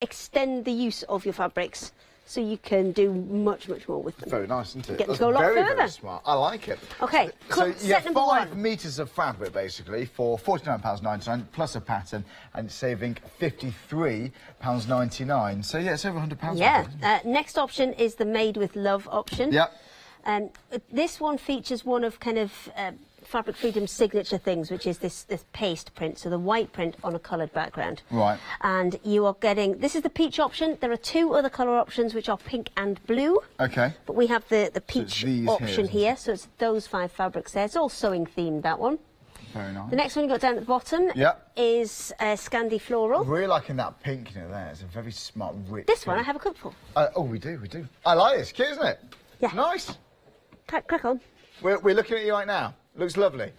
extend the use of your fabrics so you can do much, much more with them. Very nice, isn't it? Get them to go a lot further. Very smart. I like it. Okay, so you set have number 5 1. metres of fabric, basically, for £49.99 plus a pattern, and saving £53.99. So, yeah, it's over £100. Yeah. Next option is the Made with Love option. Yep. This one features one of kind of Fabric Freedom's signature things, which is this paste print, so the white print on a coloured background. Right. And you are getting, this is the peach option. There are 2 other colour options, which are pink and blue. Okay. But we have the peach option here, so it's those 5 fabrics there. It's all sewing themed, that one. Very nice. The next one you got down at the bottom is Scandi Floral. Really liking that pink, you know, there. It's a very smart, rich This pink. one I have a couple. Oh, we do. I like this. Cute, isn't it? Yeah. Nice. Crack on. We're looking at you right now. Looks lovely.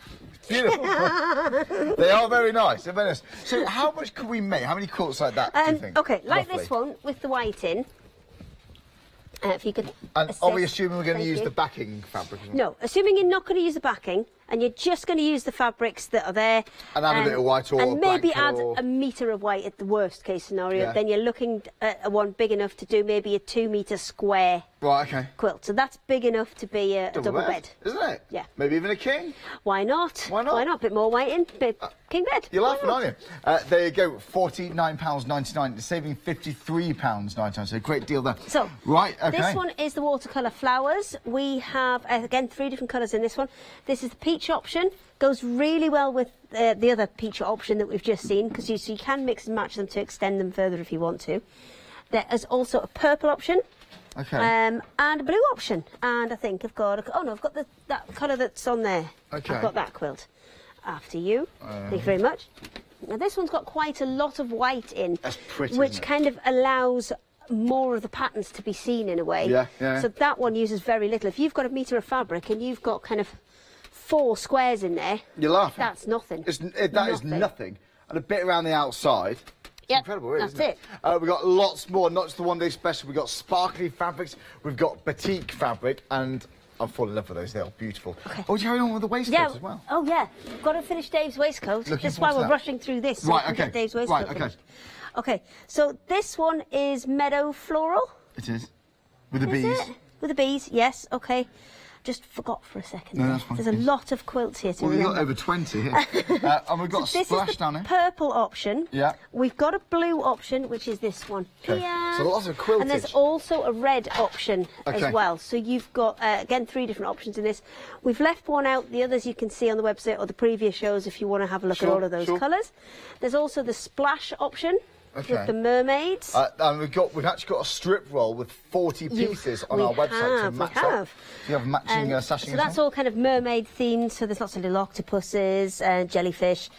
Beautiful. They are very nice. They're very nice. So how much can we make? How many quilts like that do you think? Okay, like roughly? this one with the white in. If you could. And are we assuming we're going to use the backing fabric? No, assuming you're not going to use the backing and you're just going to use the fabrics that are there. And add a bit of white or and maybe add or... a metre of white at the worst case scenario. Then you're looking at one big enough to do maybe a 2 metre square. Right, okay. Quilt. So that's big enough to be a double bed. Isn't it? Yeah. Maybe even a king? Why not? Why not? Why not? A bit more white in. King bed. You're laughing, aren't you? There you go, £49.99, saving £53.99, so a great deal there. So, right, okay. This one is the watercolour flowers. We have, again, 3 different colours in this one. This is the peach option. Goes really well with the other peach option that we've just seen, because you can mix and match them to extend them further if you want to. There is also a purple option. Okay. And a blue option. And I think I've got, I've got that colour that's on there. Okay. I've got that quilt. After you. Thank you very much. Now this one's got quite a lot of white in. That's pretty, which kind of allows more of the patterns to be seen in a way. Yeah. So that one uses very little. If you've got a metre of fabric and you've got kind of 4 squares in there, you're laughing. That's nothing. That is nothing. And a bit around the outside. It's incredible, really, isn't it? That's We've got lots more, not just the one-day special. We've got sparkly fabrics, we've got batik fabric, and I've fallen in love with those. They are beautiful. Okay. Oh, do you carry on with the waistcoats as well? Oh, yeah. Got to finish Dave's waistcoat. That's why we're rushing through this. So right, okay. Get Dave's waistcoat finished. Okay, so this one is Meadow Floral. It is. With the bees. With the bees, yes, okay. Just forgot for a second. No, that's fine. There's a lot of quilts here to remember. We've got over 20 here. And we've got a splash down here. This is the purple option. Yeah. We've got a blue option, which is this one here. So lots of quiltage. And there's also a red option as well. So you've got, again, 3 different options in this. We've left one out. The others you can see on the website or the previous shows if you want to have a look at all of those colours. There's also the splash option. With the mermaids. And we've actually got a strip roll with 40 pieces on our website to match up. So you have matching sashing. So that's all kind of mermaid themed. So there's lots of little octopuses, jellyfish,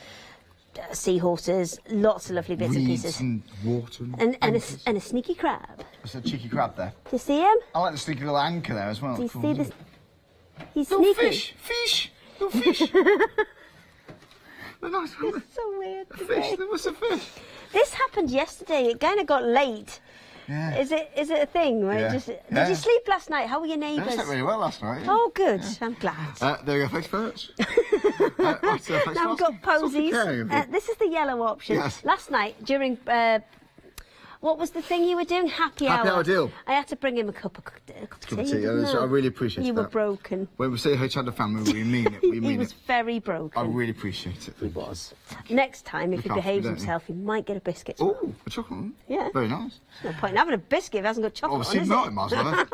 seahorses, lots of lovely bits and pieces. And water. And a sneaky crab. There's a cheeky crab there. Do you see him? I like the sneaky little anchor there as well. Do you see this? He's little sneaky. Fish! Little fish! They're nice, aren't they? It's so weird. A fish, there was a fish. This happened yesterday. It kind of got late. Yeah. Is it a thing? Right? Did you sleep last night? How were your neighbours? I slept really well last night. Yeah. Oh, good. Yeah. I'm glad. There you go. Thanks very much. Now we've got posies. This is the yellow option. Yes. Last night during. What was the thing you were doing? Happy hour. Happy hour deal. I had to bring him a cup of tea. I really appreciate that. You were broken. When we say Hochanda family, we mean it. We mean he was very broken. I really appreciate it. He was. Next time, if he behaves himself, he might get a biscuit. Oh, a chocolate one? Yeah. Very nice. There's no point in having a biscuit if it hasn't got chocolate Obviously on, not, it might as well.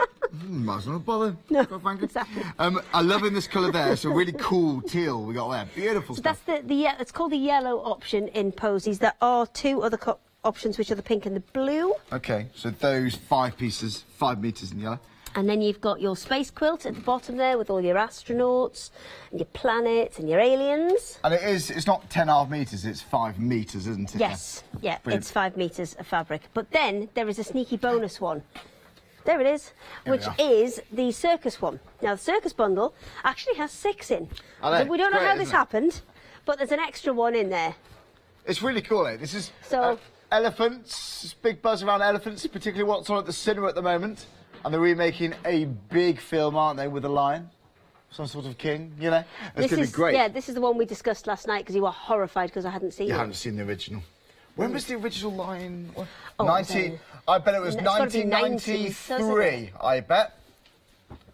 Might as well bother. No, thank you. exactly. I'm loving this colour there. It's a really cool teal we got there. Beautiful stuff. That's it's called the yellow option in posies. There are 2 other options, which are the pink and the blue. Okay, so those 5 pieces, 5 metres in yellow. And then you've got your space quilt at the bottom there with all your astronauts and your planets and your aliens. And it's not 10.5 metres, it's 5 metres, isn't it? Yes, yeah, it's 5 metres of fabric. But then there is a sneaky bonus one. There it is, which is the circus one. Now, the circus bundle actually has 6 in. We don't know how this happened, but there's an extra one in there. It's really cool, eh? This is... elephants, big buzz around elephants, particularly what's on at the cinema at the moment. And they're remaking a big film, aren't they, with a lion? Some sort of king, you know? It's going to be great. Yeah, this is the one we discussed last night because you were horrified because I hadn't seen it. You haven't seen the original. When was the original line? Oh, 90. I bet it was 1993. I bet.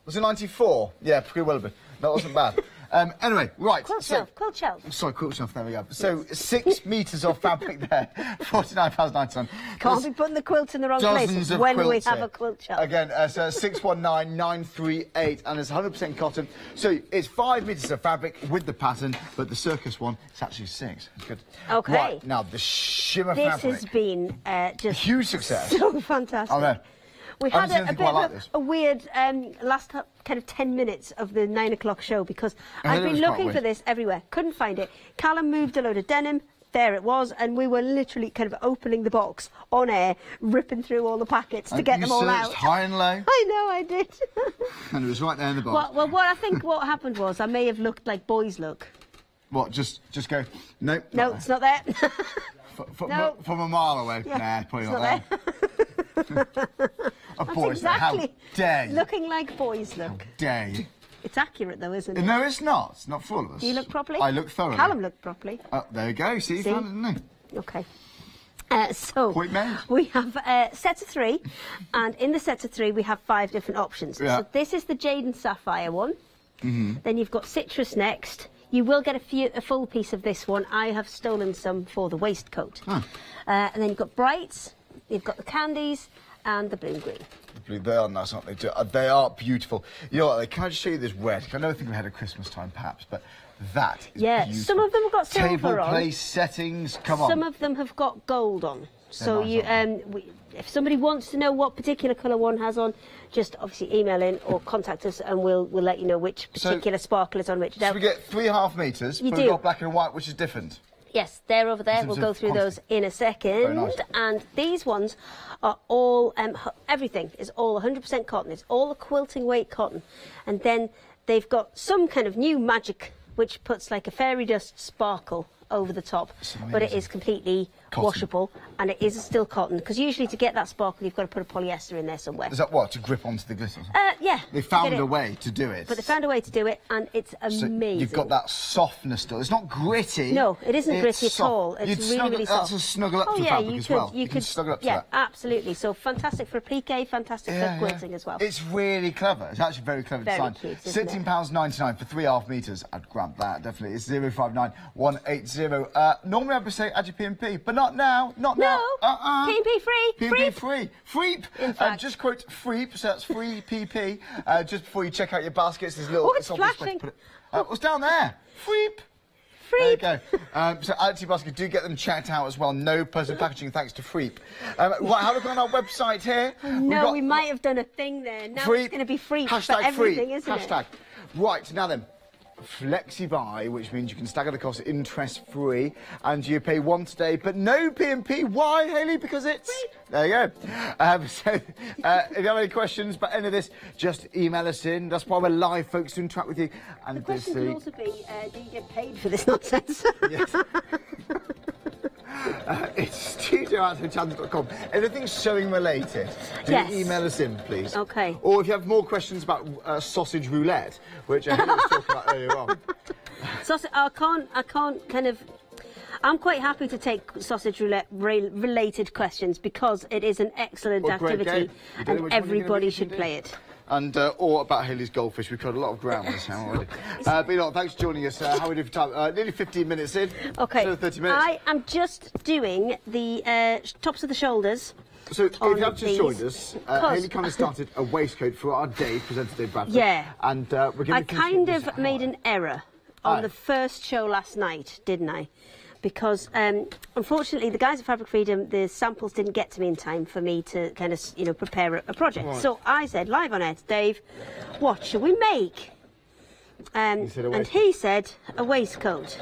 Was it 94? Yeah, pretty well have been. That wasn't bad. Anyway, right. Quilt shelf. Sorry, quilt shelf, there we go. So 6 metres of fabric there, £49.99. Can't be putting the quilt in the wrong place when we have a quilt shelf. Again, so 619938, and it's 100% cotton. So it's 5 metres of fabric with the pattern, but the circus one, it's actually 6. It's good. Okay. Right, now the shimmer fabric. This has been just a huge success. So fantastic. I know. We had a bit of a weird last kind of 10 minutes of the 9 o'clock show because I've been looking for this everywhere, couldn't find it. Callum moved a load of denim, there it was, and we were literally kind of opening the box on air, ripping through all the packets to get them all out. You searched high and low. I know, I did. And it was right there in the box. Well, what I think what happened was I may have looked like boys look. What, just go, nope. No, it's not there. No. From a mile away? Yeah, nah, probably not there. Boys, exactly. How dare you? Looking like boys look. How dare you? It's accurate though, isn't it? No, it's not. It's not for all of us. Do you look properly? I look thoroughly. Callum looked properly. Oh, there you go. See, you found it, didn't you? Okay. So Point made. We have a set of 3, and in the set of 3 we have 5 different options. Yeah. So this is the Jade and Sapphire one. Then you've got Citrus next. You will get a full piece of this one. I have stolen some for the waistcoat. And then you've got Brights, you've got the Candies, and the Blue Green. They are nice, aren't they? They are beautiful. You know what, can I just show you this red? I know, think we had at Christmas time perhaps, but that is beautiful. Some of them have got silver Table on. place settings, come on. Some of them have got gold on. So nice, if somebody wants to know what particular colour one has on, just obviously email in or contact us and we'll let you know which particular sparkle is on which. So we get 3.5 metres, but we've got black and white, which is different. Yes, they're over there. We'll go through those in a second. Nice. And these ones are all, everything is all 100% cotton. It's all a quilting weight cotton. And then they've got some kind of new magic which puts like a fairy dust sparkle over the top, but it is completely washable and it is still cotton, because usually to get that sparkle you've got to put a polyester in there somewhere. Is that what, to grip onto the glitter? Yeah. They found a way to do it. But they found a way to do it and it's amazing. So you've got that softness still. It's not gritty. No, it isn't gritty at all. It's really soft. That's a snuggle up to fabric as well. You could snuggle up to that. Yeah, absolutely. So fantastic for applique, fantastic for quilting as well. It's really clever. It's actually very clever design. Cute, £16.99 for 3.5 metres. I'd grab that, definitely. It's 059180. Normally I would say add your P&P, but not now. Not now. P&P free. P&P free. Freep. In fact. Just quote Freep, so that's free PP. Just before you check out your baskets, there's little... Oh, it's flashing. What's down there? Freep. There you go. So add to your basket. Do get them checked out as well. No personal packaging, thanks to Freep. Right, have a look on our website here. No, we might have done a thing there. Now it's going to be Freep for everything, isn't it? Hashtag. Right, now then. Flexi-buy, which means you can stagger the cost interest-free, and you pay once today, but no P&P. Why, Hayley? Because it's... There you go. If you have any questions about any of this, just email us in. That's why we're live, folks, to interact with you. And the question could also be, do you get paid for this nonsense? Yes. It's studio@hochanda.com. Anything sewing related, do email us in, please. Okay. Or if you have more questions about sausage roulette, which I was talking about earlier on. I can't kind of... I'm quite happy to take sausage roulette related questions because it is an excellent activity and everybody should play it. And or about Hayley's goldfish. We've covered a lot of ground this time already. But you know, thanks for joining us. How are we doing for time? Nearly 15 minutes in. Okay. So 30 minutes. I am just doing the tops of the shoulders. So if you have just joined us, Hayley kind of started a waistcoat for our Dave, presenter Dave Bradford. Yeah. And we're going to I kind of made an error on the first show last night, didn't I? Because unfortunately the guys at Fabric Freedom, the samples didn't get to me in time for me to kind of, you know, prepare a project. Right. So I said live on air to Dave, what shall we make? And he said a waistcoat.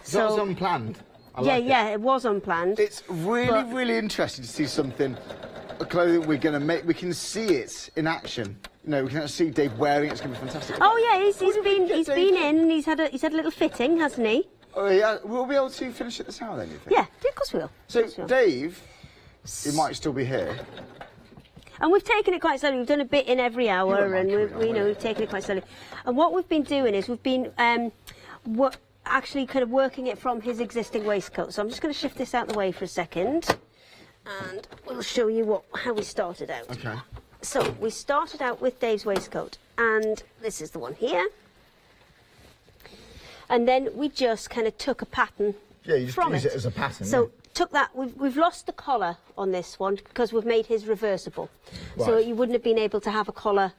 So that was unplanned. It was unplanned. It's really interesting to see something, a clothing we're going to make. We can see it in action. You know, we can see Dave wearing it. It's going to be fantastic. Oh yeah, he's been in and he's had a little fitting, hasn't he? Oh yeah, we'll be able to finish it this hour then, you think? Yeah, of course we will. So Dave, he might still be here. And we've taken it quite slowly. We've done a bit in every hour, and we've taken it quite slowly. And what we've been doing is we've been actually kind of working it from his existing waistcoat. So I'm just going to shift this out of the way for a second, and we'll show you how we started out. Okay. So we started out with Dave's waistcoat, and this is the one here. And then we just kind of took a pattern from use it as a pattern. So took that, we've lost the collar on this one because we've made his reversible. Right. So you wouldn't have been able to have a collar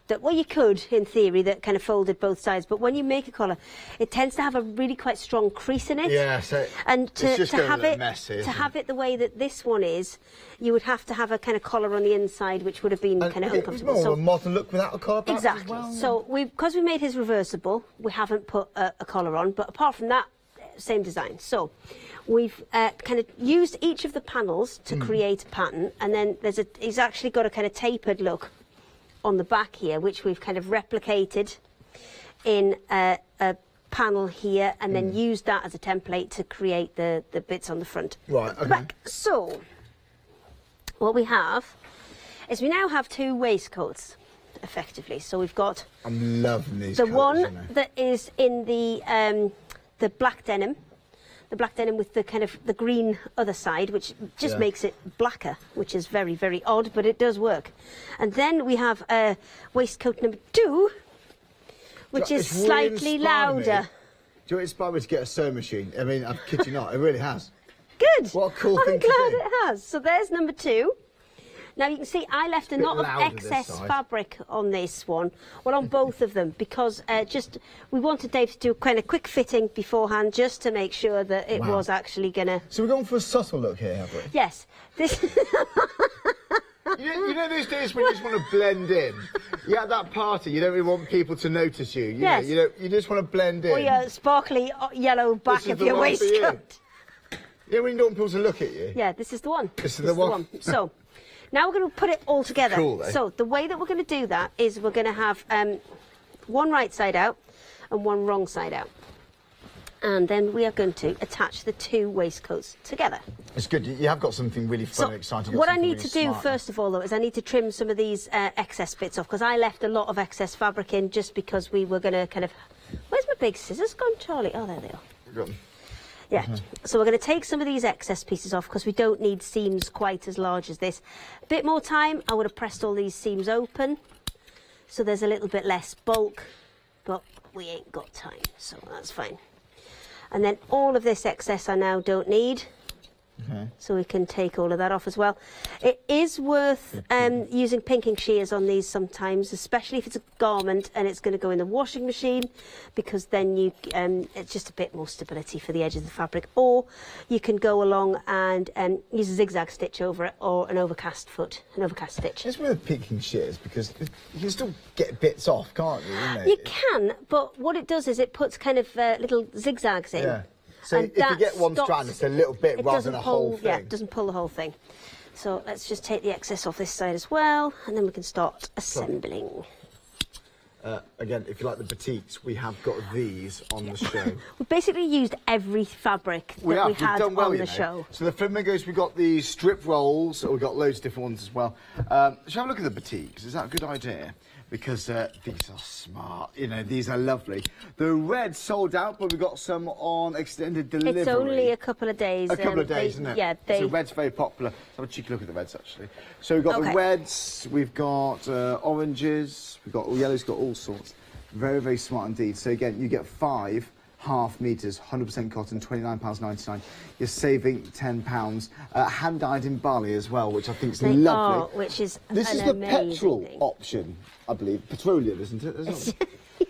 that, well, you could in theory, that kind of folded both sides, but when you make a collar, it tends to have a really quite strong crease in it. Yeah, so and to have it messy, to have it the way that this one is, you would have to have a kind of collar on the inside, which would have been kind of uncomfortable. It's more of a modern look without a collar. Exactly. Well, so because we made his reversible, we haven't put a collar on, but apart from that, same design. So we've kind of used each of the panels to create a pattern, and then he's actually got a kind of tapered look on the back here, which we've kind of replicated in a panel here, and then used that as a template to create the bits on the front. Right, okay. Back. So what we have is we now have two waistcoats, effectively. So we've got I'm loving these the colours, one that is in the black denim. The black denim with the kind of the green other side, which just makes it blacker, which is very, very odd, but it does work. And then we have waistcoat number 2, which is slightly louder. Do you know what inspired me to get a sewing machine? I mean, I kid you not, it really has. Good. What a cool thing I'm to glad do. it has. So there's number 2. Now you can see I left a lot of excess fabric on this one, well, on both of them, because we wanted Dave to do a kind of quick fitting beforehand, just to make sure that it was actually gonna. So we're going for a subtle look here, have we? Yes. This. You know those days when you just want to blend in? You're at that party, you don't really want people to notice you. Yes. You just want to blend in. Or your sparkly yellow back of your waistcoat. Yeah, when you don't want people to look at you. Yeah, this is the one. This is the one. So. Now we're going to put it all together. Cool, eh? So the way that we're going to do that is we're going to have one right side out and one wrong side out. And then we are going to attach the two waistcoats together. It's good. You have got something really fun and exciting. What I need to do first of all, though, is I need to trim some of these excess bits off, because I left a lot of excess fabric in just because we were going to kind of... Where's my big scissors gone, Charlie? Oh, there they are. Got them. Yeah, so we're going to take some of these excess pieces off because we don't need seams quite as large as this. A bit more time, I would have pressed all these seams open, so there's a little bit less bulk, but we ain't got time, so that's fine. And then all of this excess I now don't need, so we can take all of that off as well. It is worth using pinking shears on these sometimes, especially if it's a garment and it's going to go in the washing machine, because then it's just a bit more stability for the edge of the fabric. Or you can go along and use a zigzag stitch over it, or an overcast stitch. It's with pinking shears, because you can still get bits off, can't you? You can, but what it does is it puts kind of little zigzags in. Yeah. So if you get one strand, it's a little bit rather than a whole thing. Yeah, it doesn't pull the whole thing. So let's just take the excess off this side as well, and then we can start assembling. Again, if you like the batiks, we have got these on the show. We've basically used every fabric that we had on the show. So the flamingos, we've got the strip rolls, we've got loads of different ones as well. Shall we have a look at the batiks? Is that a good idea? Because these are smart, these are lovely. The red sold out, but we've got some on extended delivery. It's only a couple of days. A couple of days, isn't it? Yeah. So red's very popular. Let's have a cheeky look at the reds, actually. So we've got the reds, we've got oranges, we've got yellows, got all sorts. Very, very smart indeed. So again, you get 5 half metres, 100% cotton, £29.99. You're saving £10. Hand-dyed in Bali as well, which I think is lovely. Which is This is the petrol option, I believe. Petroleum, isn't it?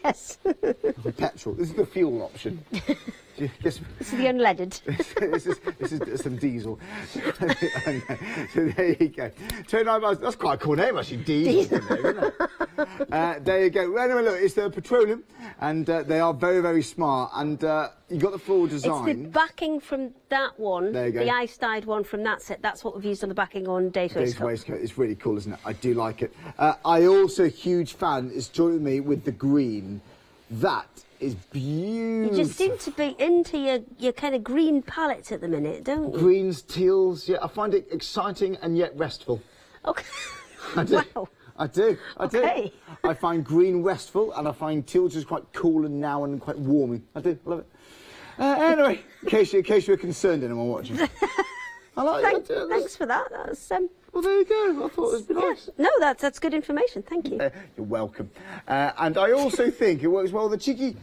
Yes. Petrol. This is the fuel option. This is the unleaded. this is some diesel. So there you go. £29. That's quite a cool name, actually. Diesel, isn't it? There you go. Well, anyway, look, it's the petroleum, and they are very, very smart. And you got the full design. It's the backing from that one. There you go. The ice-dyed one from that set. That's what we've used on the backing on Dave's waistcoat. It's really cool, isn't it? I do like it. I also a huge fan is joining me with the green. That is beautiful. You just seem to be into your kind of green palettes at the minute, don't you? Greens, teals, yeah. I find it exciting and yet restful. Okay. I do. Wow. I do. Okay. I find green restful, and I find teal just quite cool and now and quite warming. I do. Love it. Anyway, in case you're concerned, anyone watching. I like that. Thanks for that. That's, well, there you go. I thought it was nice. No, that's good information. Thank you. You're welcome. And I also think it works well with the cheeky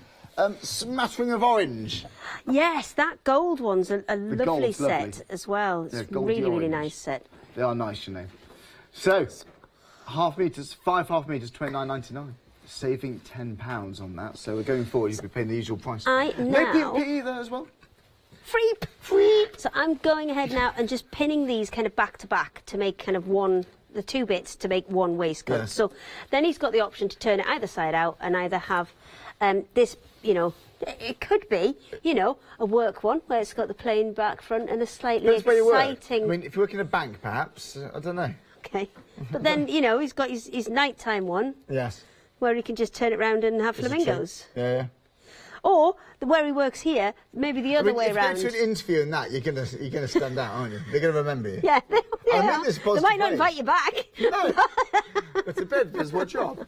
smattering of orange. Yes, that gold one's a lovely set as well. It's really nice set. They are nice, you know. So, half metres, 5 half metres, £29.99. Saving £10 on that. So we're going forward. You'll be paying the usual price. No PPE there as well. Free. So I'm going ahead now and just pinning these kind of back to back to make kind of the 2 bits to make one waistcoat. Yes. So then he's got the option to turn it either side out and either have this, you know, it could be, you know, a work one where it's got the plain back front and a slightly exciting. I mean, if you work in a bank, perhaps, I don't know. Okay, but then you know he's got his nighttime one. Yes. Where he can just turn it round and have flamingos. Yeah. Or where he works here, maybe the other way around. If you go to an interview and that, you're gonna stand out, aren't you? They're gonna remember you. Yeah. I mean, they might not invite you back. No. But to bed does what job?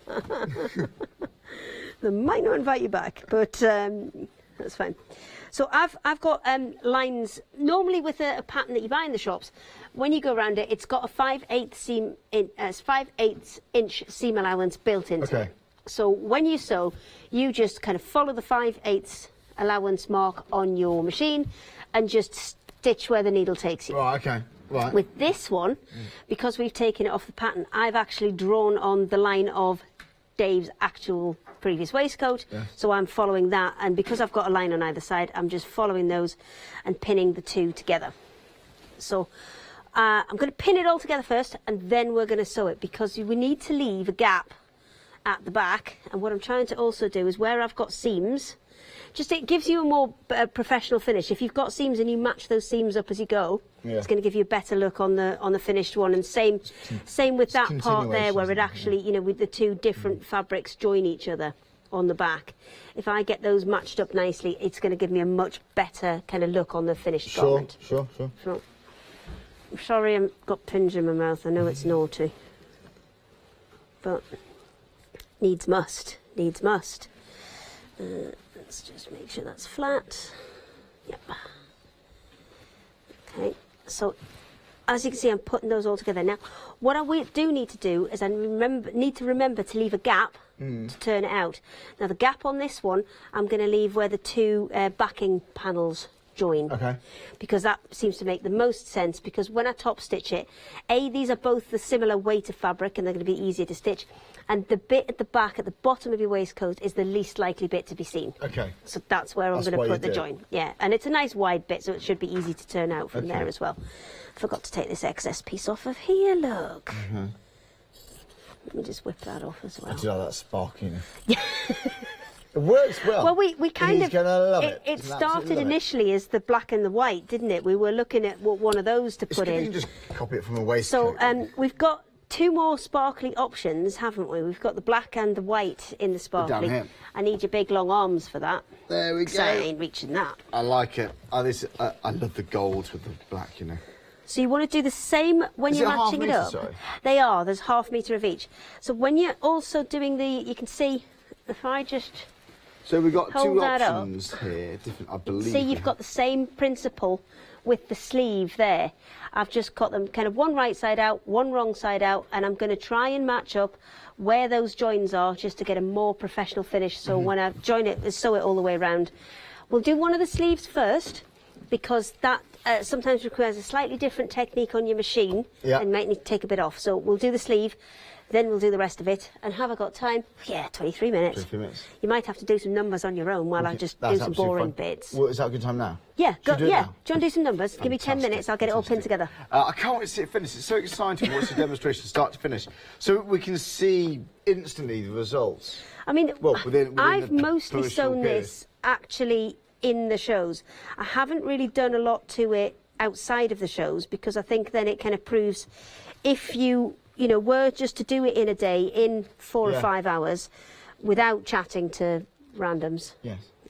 They might not invite you back, but that's fine. So I've got lines normally with a pattern that you buy in the shops. When you go around it, it's got a 5/8 inch seam allowance built into it. So when you sew, you just kind of follow the 5/8 allowance mark on your machine and just stitch where the needle takes you. Right, okay. Right. With this one, because we've taken it off the pattern, I've actually drawn on the line of Dave's actual previous waistcoat. Yes. So I'm following that, and because I've got a line on either side, I'm just following those and pinning the two together. So I'm going to pin it all together first, and then we're going to sew it, because we need to leave a gap at the back. And what I'm trying to also do is where I've got seams, just it gives you a more professional finish. If you've got seams and you match those seams up as you go, it's going to give you a better look on the finished one. And same with that part there, where it actually, you know, with the two different fabrics join each other on the back. If I get those matched up nicely, it's going to give me a much better kind of look on the finished garment. Sure. So, I'm sorry I've got pins in my mouth. I know it's naughty, but needs must. Let's just make sure that's flat. Yep. Okay, so as you can see, I'm putting those all together. Now, what I do need to do is need to remember to leave a gap to turn it out. Now, the gap on this one, I'm going to leave where the two backing panels join. Okay. Because that seems to make the most sense, because when I top stitch it, these are both the similar weight of fabric and they're going to be easier to stitch. And the bit at the back, at the bottom of your waistcoat, is the least likely bit to be seen. Okay. So that's where I'm going to put the join. Yeah, and it's a nice wide bit, so it should be easy to turn out from there as well. Forgot to take this excess piece off of here, look. Let me just whip that off as well. I do like that spark, you know. It works well. Well, we kind of... love it. It started initially as the black and the white, didn't it? We were looking at one of those to put in. You can just copy it from a waistcoat. So we've got two more sparkly options, haven't we? We've got the black and the white in the sparkly. I need your big long arms for that. There we go. So I ain't reaching that. I like it. I love the gold with the black, you know. So you want to do the same when you're matching it up. Sorry? They are. There's ½ metre of each. So when you're also doing you can see, if I just so we've got two options here, different, I believe. See, you've got the same principle with the sleeve there. I've just got them kind of one right side out, one wrong side out, and I'm going to try and match up where those joins are just to get a more professional finish. So when I join it, sew it all the way around. We'll do one of the sleeves first, because that sometimes requires a slightly different technique on your machine and might need to take a bit off. So we'll do the sleeve, then we'll do the rest of it. And have I got time? Yeah, 23 minutes. 23 minutes. You might have to do some numbers on your own while I just do some boring bits. Well, is that a good time now? Yeah, do you want to do some numbers? Give me 10 minutes, I'll get it all pinned together. I can't wait to see it finish. It's so exciting to watch the demonstration start to finish. So we can see instantly the results. I mean, within I've mostly sewn this actually in the shows. I haven't really done a lot to it outside of the shows, because I think then it kind of proves if you were just to do it in a day, in 4 or 5 hours, without chatting to randoms,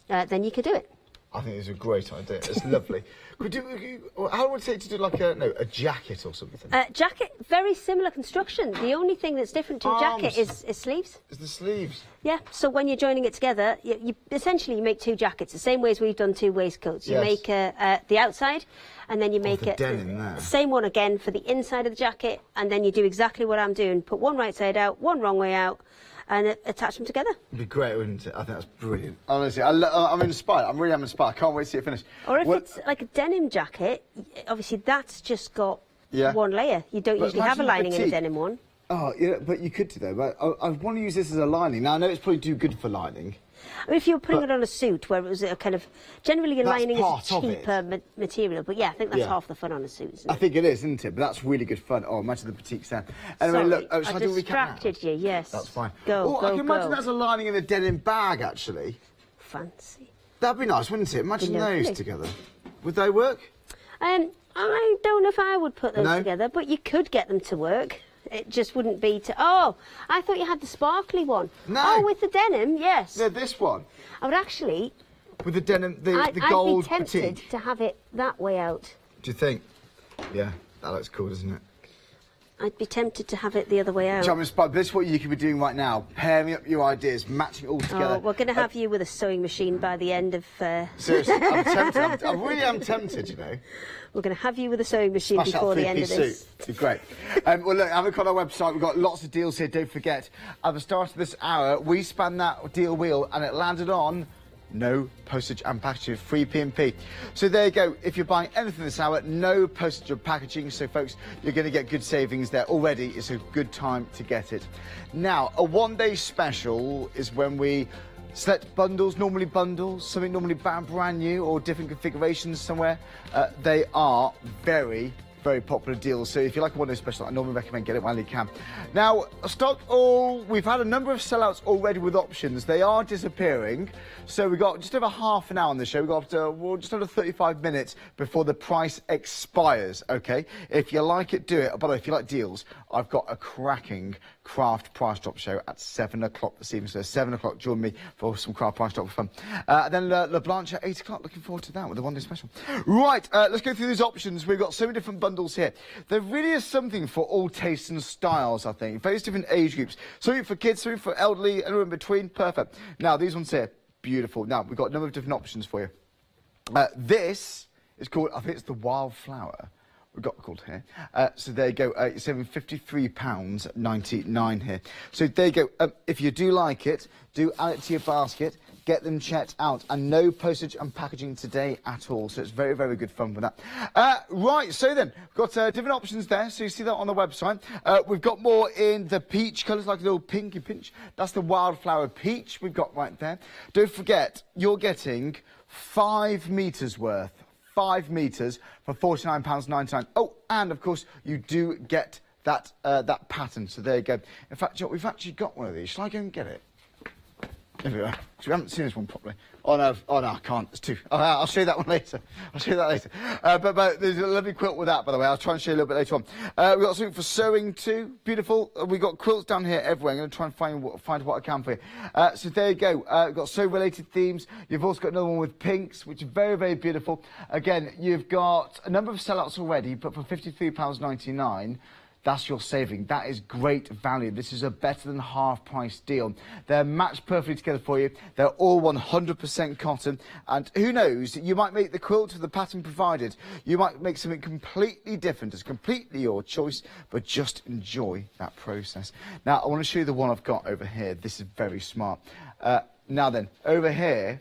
then you could do it. I think it's a great idea. It's lovely. How long would it take to do like a jacket or something? Jacket, very similar construction. The only thing that's different to a jacket is sleeves. Is the sleeves? Yeah. So when you're joining it together, you essentially make 2 jackets, the same way as we've done 2 waistcoats. You make the outside, and then you make the same one again for the inside of the jacket, and then you do exactly what I'm doing. Put one right side out, one wrong way out, and attach them together. It'd be great, wouldn't it? I think that's brilliant. Honestly, I'm inspired. I'm really inspired. I can't wait to see it finish. Or if it's like a denim jacket, obviously that's just got one layer. You don't usually have a lining in a denim one. Oh, yeah, but you could do though. But I want to use this as a lining. Now I know it's probably too good for lining. I mean, if you were putting it on a suit where it was a kind of... Generally, a lining is a cheaper material, but yeah, I think that's half the fun on a suit, isn't it? I think it is, isn't it? But that's really good fun. Oh, imagine the petite stand. Anyway, sorry, look, I distracted you, yes. That's fine. Go, I can imagine that's a lining in a denim bag, actually. Fancy. That'd be nice, wouldn't it? Imagine those together. Would they work? I don't know if I would put those together, but you could get them to work. It just wouldn't be to... Oh, I thought you had the sparkly one. No. Oh, with the denim, yes. No, this one. I would actually... With the denim, the gold I'd be tempted petite. to have it that way out. Do you think? Yeah, that looks cool, doesn't it? I'd be tempted to have it the other way out. This is what you could be doing right now. Pairing up your ideas, matching it all together. Oh, we're going to have you with a sewing machine by the end of... Seriously, I'm tempted. I really am tempted, you know. We're going to have you with a sewing machine before the end of this. It'd be great. Well, look, have a look on our website. We've got lots of deals here. Don't forget, at the start of this hour, we spun that deal wheel and it landed on no postage and packaging, free P&P. So there you go. If you're buying anything this hour, no postage or packaging. So, folks, you're going to get good savings there already. It's a good time to get it. Now, a one-day special is when we select bundles, something normally brand new or different configurations somewhere. They are very popular deals. So if you like a one-day special, I normally recommend get it while you can. Now, we've had a number of sellouts already with options. They are disappearing. So we've got just over half an hour on the show. We've got up to, just under 35 minutes before the price expires, okay? If you like it, do it. By the way, if you like deals, I've got a cracking craft price drop show at 7 o'clock this evening. So 7 o'clock, join me for some craft price drop fun. Then La Blanche at 8 o'clock. Looking forward to that with the one-day special. Right, let's go through these options. We've got so many different bundles here. There really is something for all tastes and styles, I think. Various different age groups. Something for kids, something for elderly, anyone in between. Perfect. Now, these ones here, beautiful. Now, we've got a number of different options for you. This is called, I think it's the Wildflower. We've got called here. So there you go. You're saving £53.99 here. So there you go. If you do like it, do add it to your basket. Get them checked out. And no postage and packaging today at all. So it's very, very good fun with that. Right, so then, we've got different options there. So you see that on the website. We've got more in the peach colours, like a little pinky pinch. That's the Wildflower Peach we've got right there. Don't forget, you're getting 5 metres worth. 5 metres for £49.99. Oh, and of course, you do get that pattern. So there you go. In fact, we've actually got one of these. Shall I go and get it? There we go. We haven't seen this one properly. Oh no, I can't. It's too. Oh, I'll show you that one later. I'll show you that later. But there's a lovely quilt with that, by the way. I'll try and show you a little bit later on. We've got something for sewing too. Beautiful. We've got quilts down here everywhere. I'm going to try and find what I can for you. So there you go. We've got sew-related themes. You've also got another one with pinks, which is very, very beautiful. Again, you've got a number of sellouts already, but for £53.99. That's your saving. That is great value. This is a better than half price deal. They're matched perfectly together for you. They're all 100% cotton. And who knows, you might make the quilt to the pattern provided. You might make something completely different. It's completely your choice, but just enjoy that process. Now, I want to show you the one I've got over here. This is very smart. Now then, over here,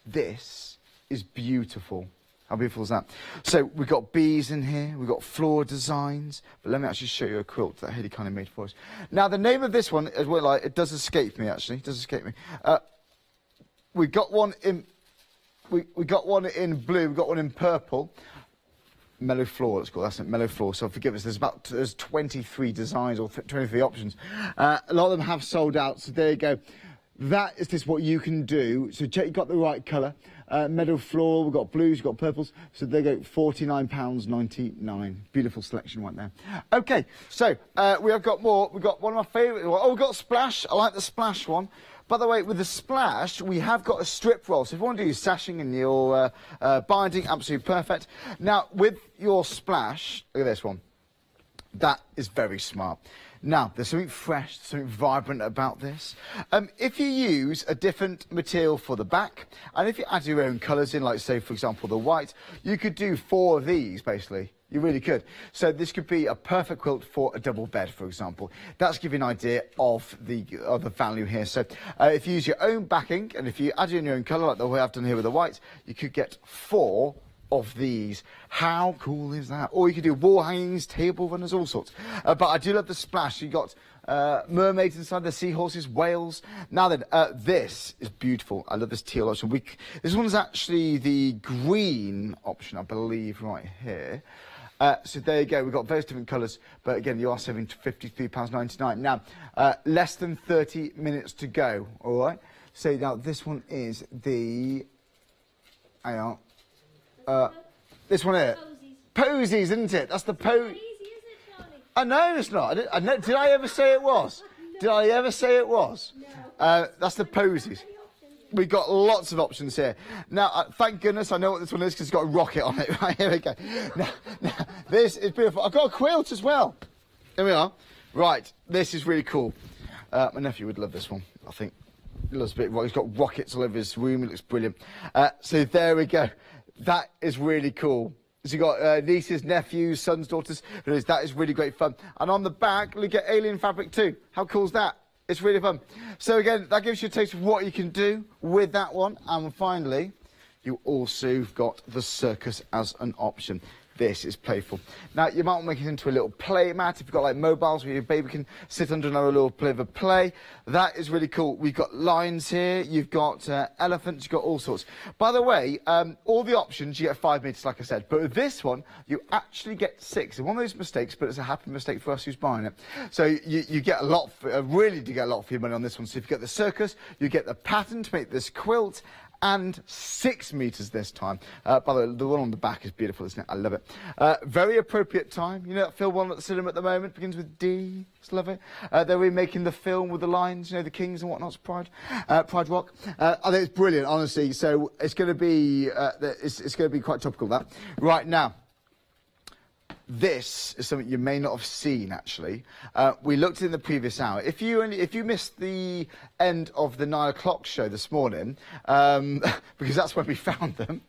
this is beautiful. How beautiful is that? So we've got bees in here, we've got floral designs, but let me actually show you a quilt that Haley kind of made for us. Now the name of this one, as well, it does escape me actually, it does escape me. We got one in, we got one in blue, we got one in purple. Mellow floor, let's call it. That's it, mellow floor. So forgive us. There's 23 designs or 23 options. A lot of them have sold out. So there you go. That is just what you can do. So check you got the right colour. Meadow floor, we've got blues, we've got purples. So they go £49.99. Beautiful selection right there. Okay, so we have got more. We've got one of my favourite. Oh, we've got Splash. I like the Splash one. By the way, with the splash, we have got a strip roll. So if you want to do your sashing and your binding, absolutely perfect. Now, with your splash, look at this one. That is very smart. Now, there's something fresh, something vibrant about this. If you use a different material for the back, and if you add your own colours in, like, say, for example, the white, you could do 4 of these, basically. You really could. So this could be a perfect quilt for a double bed, for example. That's giving an idea of the value here. So if you use your own backing, and if you add in your own colour, like the way I've done here with the white, you could get 4 of these. How cool is that? Or you could do wall hangings, table runners, all sorts. But I do love the splash. You got mermaids inside, the seahorses, whales. Now then, this is beautiful. I love this teal option. This one's actually the green option, I believe, right here. So there you go. We've got various different colours, but again, you are saving £53.99. Now, less than 30 minutes to go. All right. So now this one is the. Hang on. This one here. Posies, isn't it? That's the pose. I know it's not. Did I ever say it was? Did I ever say it was? No. That's the posies. We've got lots of options here. Now, thank goodness I know what this one is because it's got a rocket on it. Right, here we go. Now, this is beautiful. I've got a quilt as well. Here we are. Right, this is really cool. My nephew would love this one, I think. He loves a bit. He's got rockets all over his room. It looks brilliant. So there we go. That is really cool. So you've got nieces, nephews, sons, daughters. That is really great fun. And on the back, look at alien fabric too. How cool is that? It's really fun. So again, that gives you a taste of what you can do with that one. And finally, you also got the circus as an option. This is playful. Now, you might want to make it into a little play mat. If you've got like mobiles where your baby can sit under and have a little bit of a play. That is really cool. We've got lions here. You've got elephants. You've got all sorts. By the way, all the options, you get 5 meters, like I said. But with this one, you actually get 6. And one of those mistakes, but it's a happy mistake for us who's buying it. So you get a lot, really do get a lot for your money on this one. So if you get the circus, you get the pattern to make this quilt, and 6 meters this time. By the way, the one on the back is beautiful, isn't it? I love it. Very appropriate time. You know that film one at the cinema at the moment begins with D. Just love it. They're remaking the film with the lines, you know, the Kings and whatnot's Pride Rock. I think it's brilliant, honestly. So it's going to be it's going to be quite topical. That right now. This is something you may not have seen, actually. We looked in the previous hour. If you missed the end of the 9 o'clock show this morning, because that's when we found them,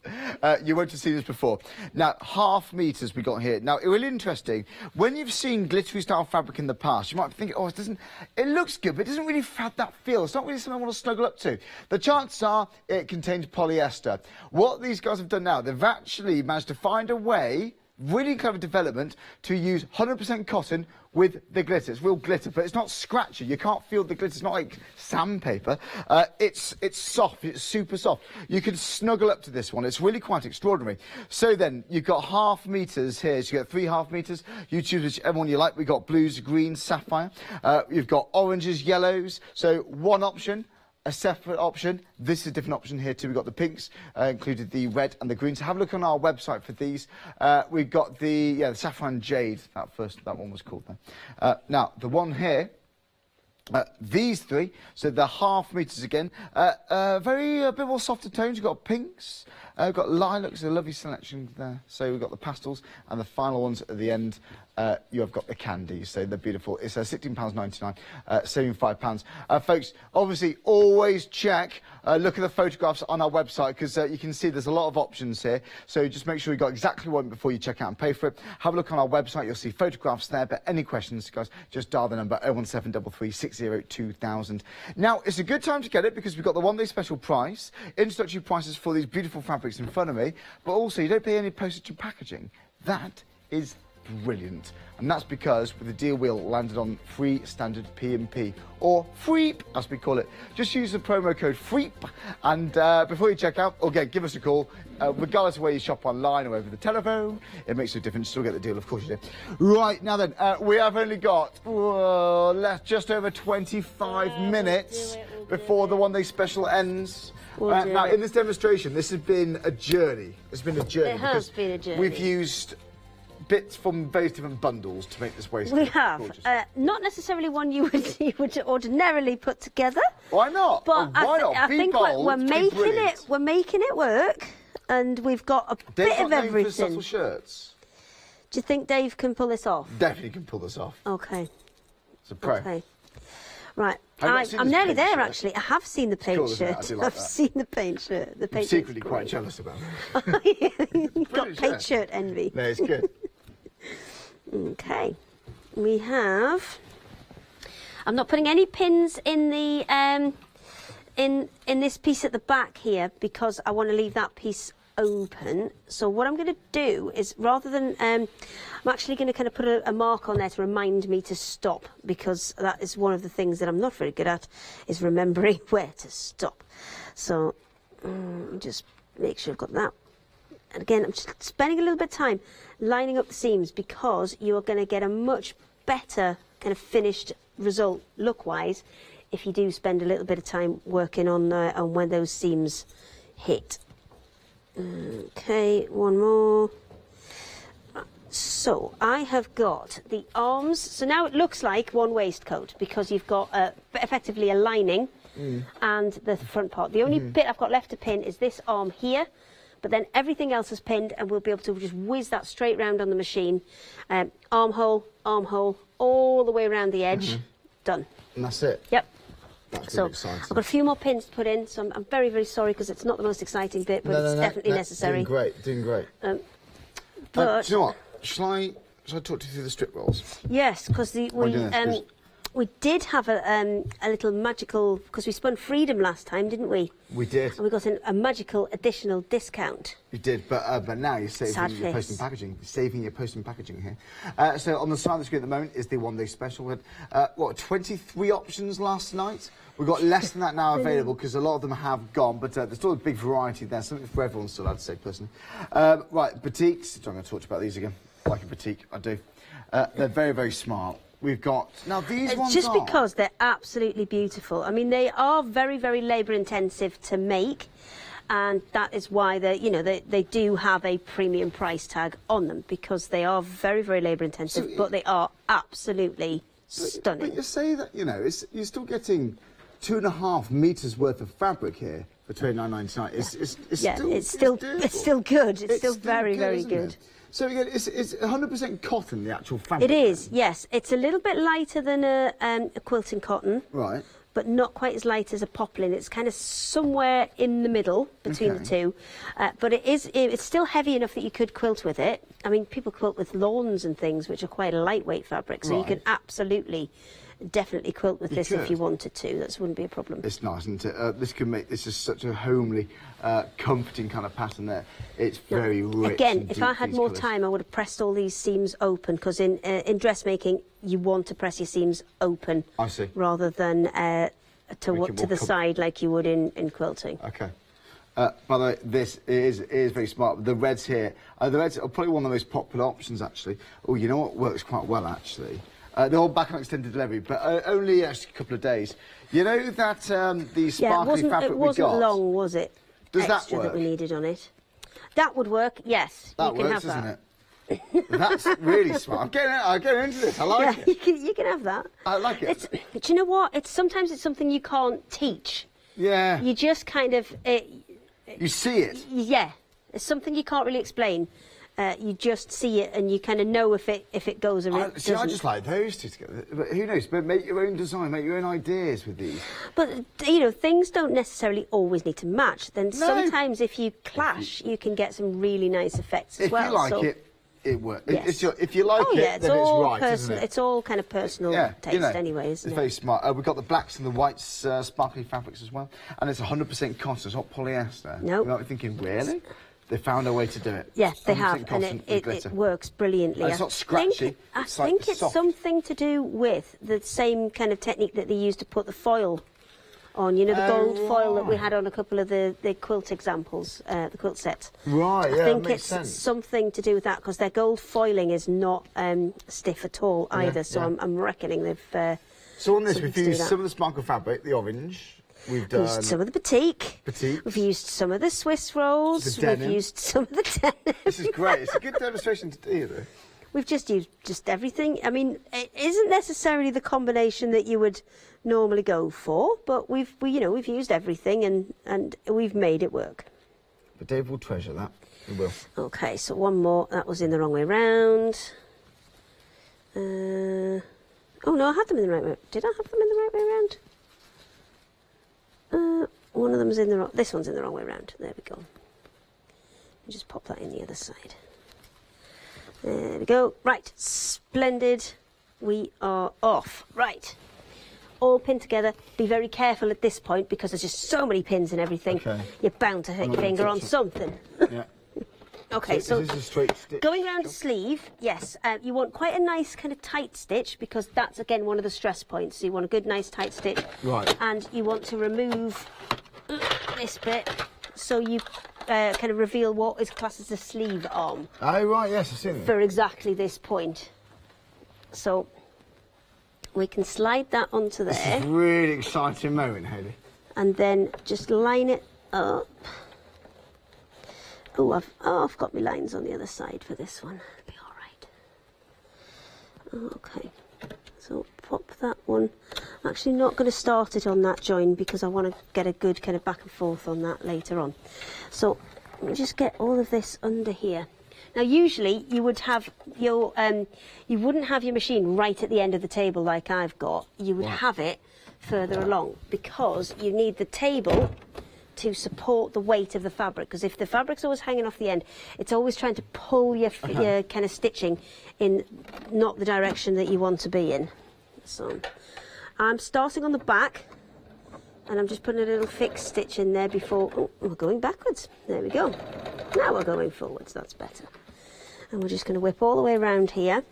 you won't have seen this before. Now, 0.5 meters we got here. Now, it's really interesting. When you've seen glittery style fabric in the past, you might think, oh, it looks good, but it doesn't really have that feel. It's not really something I want to snuggle up to. The chances are it contains polyester. What these guys have done now, they've actually managed to find a way, really clever development, to use 100% cotton with the glitter. It's real glitter, but it's not scratchy. You can't feel the glitter. It's not like sandpaper. It's soft. It's super soft. You can snuggle up to this one. It's really quite extraordinary. So then you've got 0.5 meters here. So you get 3 0.5 meters. You choose whichever one you like. We've got blues, greens, sapphire. You've got oranges, yellows. So one option. A separate option. This is a different option here too. We've got the pinks, included the red and the green. So have a look on our website for these. We've got the sapphire and jade. That one was called then. Now the one here. These 3, so the 0.5 meters again, a bit more softer tones. You've got pinks, we've got lilacs, a lovely selection there. So we've got the pastels, and the final ones at the end, you have got the candies. So they're beautiful. It's £16.99, saving £5. Folks, obviously always check, look at the photographs on our website, because you can see there's a lot of options here. So just make sure you got exactly one before you check out and pay for it. Have a look on our website. You'll see photographs there. But any questions, guys, just dial the number 01733 602,000. Now, it's a good time to get it because we've got the one-day special price, introductory prices for these beautiful fabrics in front of me, but also you don't pay any postage and packaging. That is brilliant. And that's because with the deal wheel landed on free standard P&P, or FREEP as we call it. Just use the promo code FREEP, and before you check out, or again, give us a call, regardless of where you shop online or over the telephone. It makes no difference. Still get the deal, of course you do. Right, now then, we have only got just over 25 minutes before the one-day special ends. Now, in this demonstration, this has been a journey. It's been a journey. It has been a journey. We've used bits from various different bundles to make this waistcoat. We have. Not necessarily one you would ordinarily put together. Why not? But why not? I think we're making it work, and we've got a bit of everything. For subtle shirts. Do you think Dave can pull this off? Definitely can pull this off. Okay. It's a pro. Okay. Right, I'm nearly there actually. I have seen the paint shirt. I've seen the paint shirt. The paint I'm secretly quite jealous about it. You've got paint shirt envy. No, it's good. Okay, we have. I'm not putting any pins in the in this piece at the back here because I want to leave that piece open. So what I'm going to do is, rather than I'm actually going to kind of put a mark on there to remind me to stop, because that is one of the things that I'm not very good at, is remembering where to stop. So just make sure I've got that. And again, I'm just spending a little bit of time lining up the seams, because you are going to get a much better kind of finished result look-wise if you do spend a little bit of time working on when those seams hit. Okay, one more. So I have got the arms. So now it looks like one waistcoat, because you've got effectively a lining and the front part. The only bit I've got left to pin is this arm here, but then everything else is pinned, and we'll be able to just whiz that straight round on the machine. Armhole, all the way around the edge. Done. And that's it? Yep. So I've got a few more pins to put in, so I'm very, very sorry, because it's not the most exciting bit, but it's definitely necessary. Doing great. But do you know what? Shall I talk to you through the strip rolls? Yes, because we did have a little magical, because we spun Freedom last time, didn't we? We did. And we got a magical additional discount. You did, but now you're saving your posting packaging. You're saving your posting packaging here. So on the side of the screen at the moment is the one-day special. We had, 23 options last night? We've got less than that now available, because a lot of them have gone, but there's still a big variety there, something for everyone still, I'd say, personally. Right, boutiques. I'm going to talk to you about these again. I like a boutique, I do. They're very, very smart. We've got, now these ones just because they're absolutely beautiful. I mean, they are very, very labour intensive to make, and that is why they do have a premium price tag on them, because they are very, very labour intensive, but they are absolutely stunning. But you say that, you're still getting 2.5 metres worth of fabric here for £29.99. It's still good. It's still very, very good. So again, it's 100% cotton, the actual fabric. It is, yes. It's a little bit lighter than a quilting cotton. Right. But not quite as light as a poplin. It's kind of somewhere in the middle between the two. But it's still heavy enough that you could quilt with it. I mean, people quilt with lawns and things, which are quite a lightweight fabric. So you can absolutely, definitely quilt with this if you wanted to. That wouldn't be a problem. It's nice, isn't it? This is such a homely, comforting kind of pattern there. It's very rich. Again, if I had more time, I would have pressed all these seams open, because in dressmaking, you want to press your seams open. I see. Rather than to the side like you would in quilting. Okay. By the way, this is very smart. The reds here, the reds are probably one of the most popular options, actually. Oh, you know what works quite well, actually? They're all back on extended delivery, but only actually a couple of days. You know that the sparkly fabric we got? It wasn't long, was it? Does that extra work? That we needed on it. That would work, yes. That you can works, have that. doesn't it? That's really smart. I'm getting into this. I like it. You can have that. I like it. Do you know what? Sometimes it's something you can't teach. Yeah. You just kind of... you see it. Yeah. It's something you can't really explain. You just see it, and you kind of know if it goes or it doesn't. I just like those two together. But who knows? But make your own design, make your own ideas with these. But things don't necessarily always need to match. Then sometimes, if you clash, you can get some really nice effects as well. If you like it, it works. Yes. If you like it, then it's right, isn't it? It's all kind of personal taste, anyway, isn't it? It's very smart. We've got the blacks and the whites, sparkly fabrics as well, and it's 100% cotton. It's not polyester. No. You might be thinking, really? They found a way to do it. Yes, they have, and it works brilliantly. And it's not scratchy. I think it's something to do with the same kind of technique that they used to put the foil on. You know, the gold foil that we had on a couple of the quilt examples, the quilt sets. Right, I think it's something to do with that, because their gold foiling is not stiff at all either. So I'm reckoning they've. So on this, we've used some of the sparkle fabric, the orange. We've used some of the batik. We've used some of the Swiss rolls. We've used some of the denim. This is great. It's a good demonstration to do, though. We've just used just everything. I mean, it isn't necessarily the combination that you would normally go for, but we've used everything and we've made it work. But Dave will treasure that. He will. Okay, so one more. That was in the wrong way round. Oh no, I had them in the right way. Did I have them in the right way round? One of them's in the wrong. This one's in the wrong way round. There we go. Just pop that in the other side. There we go. Right, splendid. We are off. Right, all pinned together. Be very careful at this point because there's just so many pins and everything. Okay. You're bound to hurt your finger on something. Yeah. Okay, so this is a straight stitch. Going around the sleeve, yes, you want quite a nice kind of tight stitch because that's again one of the stress points. So you want a good, nice tight stitch. Right. And you want to remove this bit so you kind of reveal what is classed as a sleeve arm. Oh right, yes, I've seen it. For exactly this point. So we can slide that onto there. This is a really exciting moment, Hayley. And then just line it up. Oh, I've got my lines on the other side for this one. It'll be all right. Okay, so pop that one. I'm actually not going to start it on that join because I want to get a good kind of back and forth on that later on. So let me just get all of this under here. Now, usually you would have your, you wouldn't have your machine right at the end of the table like I've got. You would have it further along because you need the table to support the weight of the fabric, because if the fabric's always hanging off the end, it's always trying to pull your kind of stitching in not the direction that you want to be in. So I'm starting on the back and I'm just putting a little fixed stitch in there before we're going backwards. There we go. Now we're going forwards, that's better. And we're just going to whip all the way around here.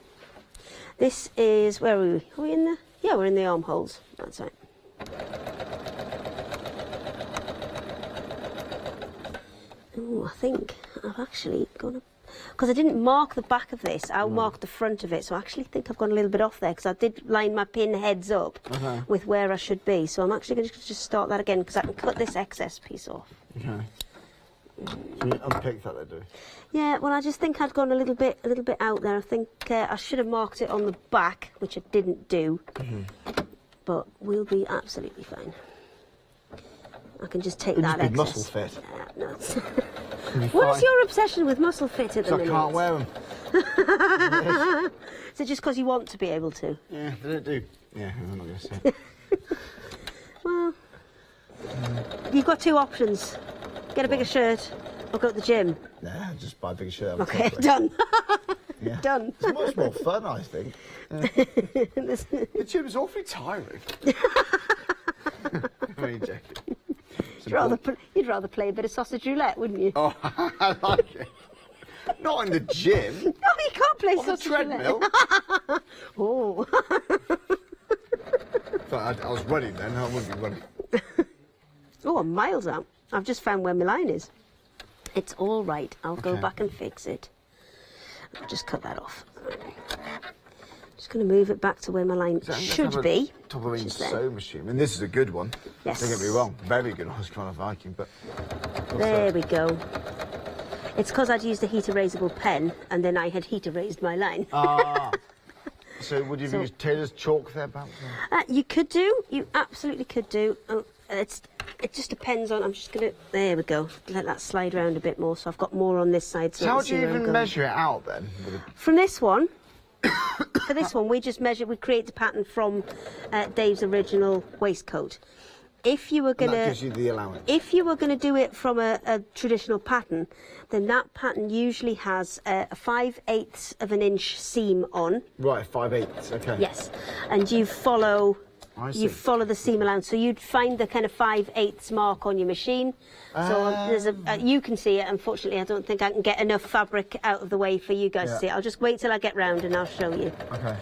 This is, where are we? Are we in the, yeah, we're in the armholes, that's right. Oh, I think I've actually gone up, because I didn't mark the back of this, I marked the front of it, so I actually think I've gone a little bit off there, because I did line my pin heads up with where I should be, so I'm actually going to just start that again, because I can cut this excess piece off. Okay. Can you unpick that, do? Yeah, well, I just think I'd gone a little bit out there. I think I should have marked it on the back, which I didn't do, but we'll be absolutely fine. I can just take that excess. Muscle fit. No, what is your obsession with muscle fit at the minute? I can't wear them. Is it just because you want to be able to? Yeah, they don't do. Yeah, I'm not going to say it. Well, you've got two options. Get a bigger shirt or go to the gym. Nah, just buy a bigger shirt. Okay, done. Yeah. Done. It's much more fun, I think. The gym's awfully tiring. I'm only joking. You'd rather play a bit of sausage roulette, wouldn't you? Oh, I like it. Not in the gym. No, you can't play sausage treadmill. roulette. Oh. I was running then, I wouldn't be running. Oh, I'm miles out. I've just found where my line is. It's all right. I'll go back and fix it. I'll just cut that off. Just going to move it back to where my line should be. Top of a sewing machine. I mean, this is a good one. Yes. Don't get me wrong. Very good Hochanda Viking, but... There we go. It's because I'd used a heat erasable pen and then I had heat erased my line. Ah. So would you use Taylor's chalk there, perhaps? You could do. You absolutely could do. It just depends on. I'm just going to. There we go. Let that slide around a bit more, so I've got more on this side. So how do you even measure it out then? From this one. For this one, we just measure. We create the pattern from Dave's original waistcoat. If you were going to, that gives you the allowance. If you were going to do it from a traditional pattern, then that pattern usually has a 5/8 of an inch seam on. Right, 5/8. Okay. Yes, and you follow the seam allowance. So you'd find the kind of 5/8 mark on your machine. So there's you can see it. Unfortunately, I don't think I can get enough fabric out of the way for you guys to see it. I'll just wait till I get round and I'll show you. Okay.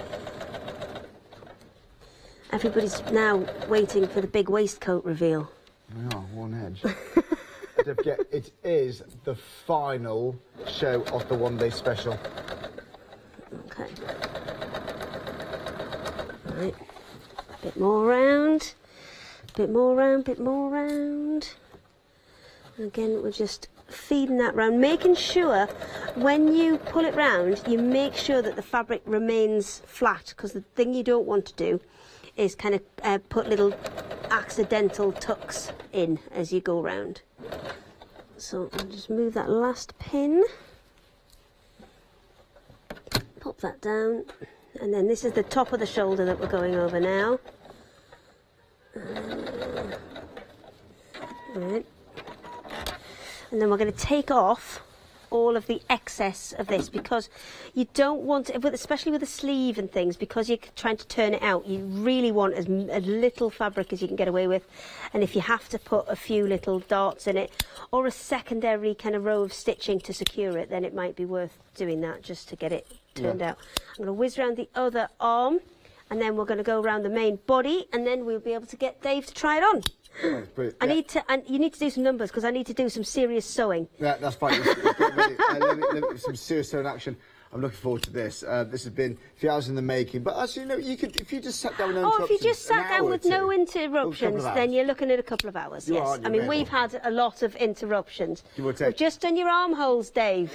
Everybody's now waiting for the big waistcoat reveal. We are, one edge. Don't forget, it is the final show of the one-day special. Okay. Right. Bit more round. Bit more round, bit more round. And again, we're just feeding that round, making sure when you pull it round, you make sure that the fabric remains flat, because the thing you don't want to do is kind of put little accidental tucks in as you go round. So I'll just move that last pin, pop that down, and then this is the top of the shoulder that we're going over now. Right. And then we're going to take off all of the excess of this, because you don't want to, especially with the sleeve and things, because you're trying to turn it out, you really want as little fabric as you can get away with. And if you have to put a few little darts in it, or a secondary kind of row of stitching to secure it, then it might be worth doing that just to get it turned out. I'm going to whiz around the other arm, and then we're going to go around the main body, and then we'll be able to get Dave to try it on. I need to, and you need to do some numbers, because I need to do some serious sewing. Yeah, that's fine. Some serious sewing action. I'm looking forward to this. This has been a few hours in the making, but actually, you know, you could, if you just sat down with no interruptions. Oh, if you just sat down with no interruptions, then you're looking at a couple of hours. Yes, I mean, we've had a lot of interruptions. We've just done your armholes, Dave.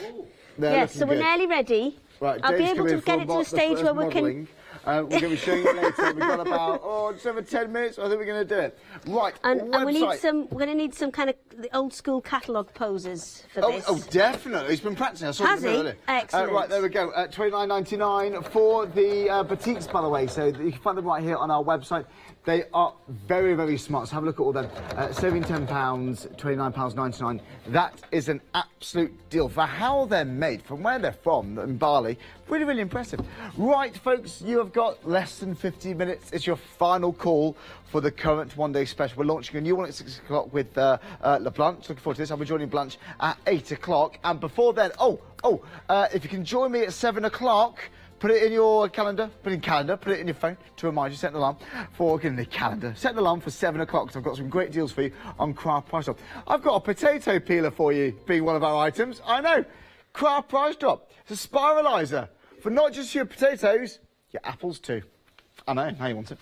Yes, so we're nearly ready. Right, I'll be able to get it to a stage where we can. We're going to be showing you later. We've got about just over 10 minutes. I think we're going to do it. Right. And we need some. We're going to need some kind of the old school catalogue poses for this. Oh, definitely. He's been practicing. I saw Has him he? earlier. Excellent. Right, there we go. $29.99 for the boutiques, by the way. So you can find them right here on our website. They are very, very smart. So have a look at all them. Saving £10, £29.99. That is an absolute deal for how they're made, from where they're from in Bali. Really, really impressive. Right, folks, you have got less than 50 minutes. It's your final call for the current one-day special. We're launching a new one at 6 o'clock with LaBlanche. Looking forward to this. I'll be joining Blanche at 8 o'clock. And before then, if you can join me at 7 o'clock, put it in your calendar, put it in your phone to remind you, set an alarm for, get in the calendar, set an alarm for 7 o'clock, because I've got some great deals for you on Craft Price Drop. I've got a potato peeler for you, being one of our items. I know, Craft Price Drop. It's a spiraliser for not just your potatoes, your apples too. I know, how you want it.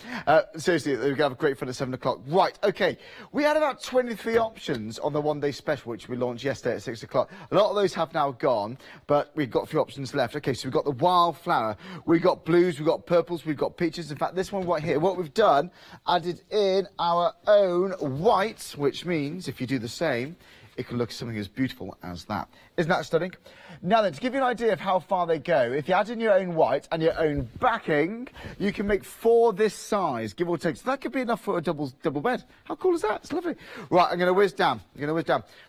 Seriously, we're going to have great fun at 7 o'clock. Right, OK. We had about 23 options on the one-day special, which we launched yesterday at 6 o'clock. A lot of those have now gone, but we've got a few options left. OK, so we've got the wildflower, we've got blues, we've got purples, we've got peaches. In fact, this one right here, what we've done, added in our own white, which means if you do the same, it can look something as beautiful as that. Isn't that stunning? Now then, to give you an idea of how far they go, if you add in your own white and your own backing, you can make 4 this size, give or take. So that could be enough for a double bed. How cool is that? It's lovely. Right, I'm going to whiz down.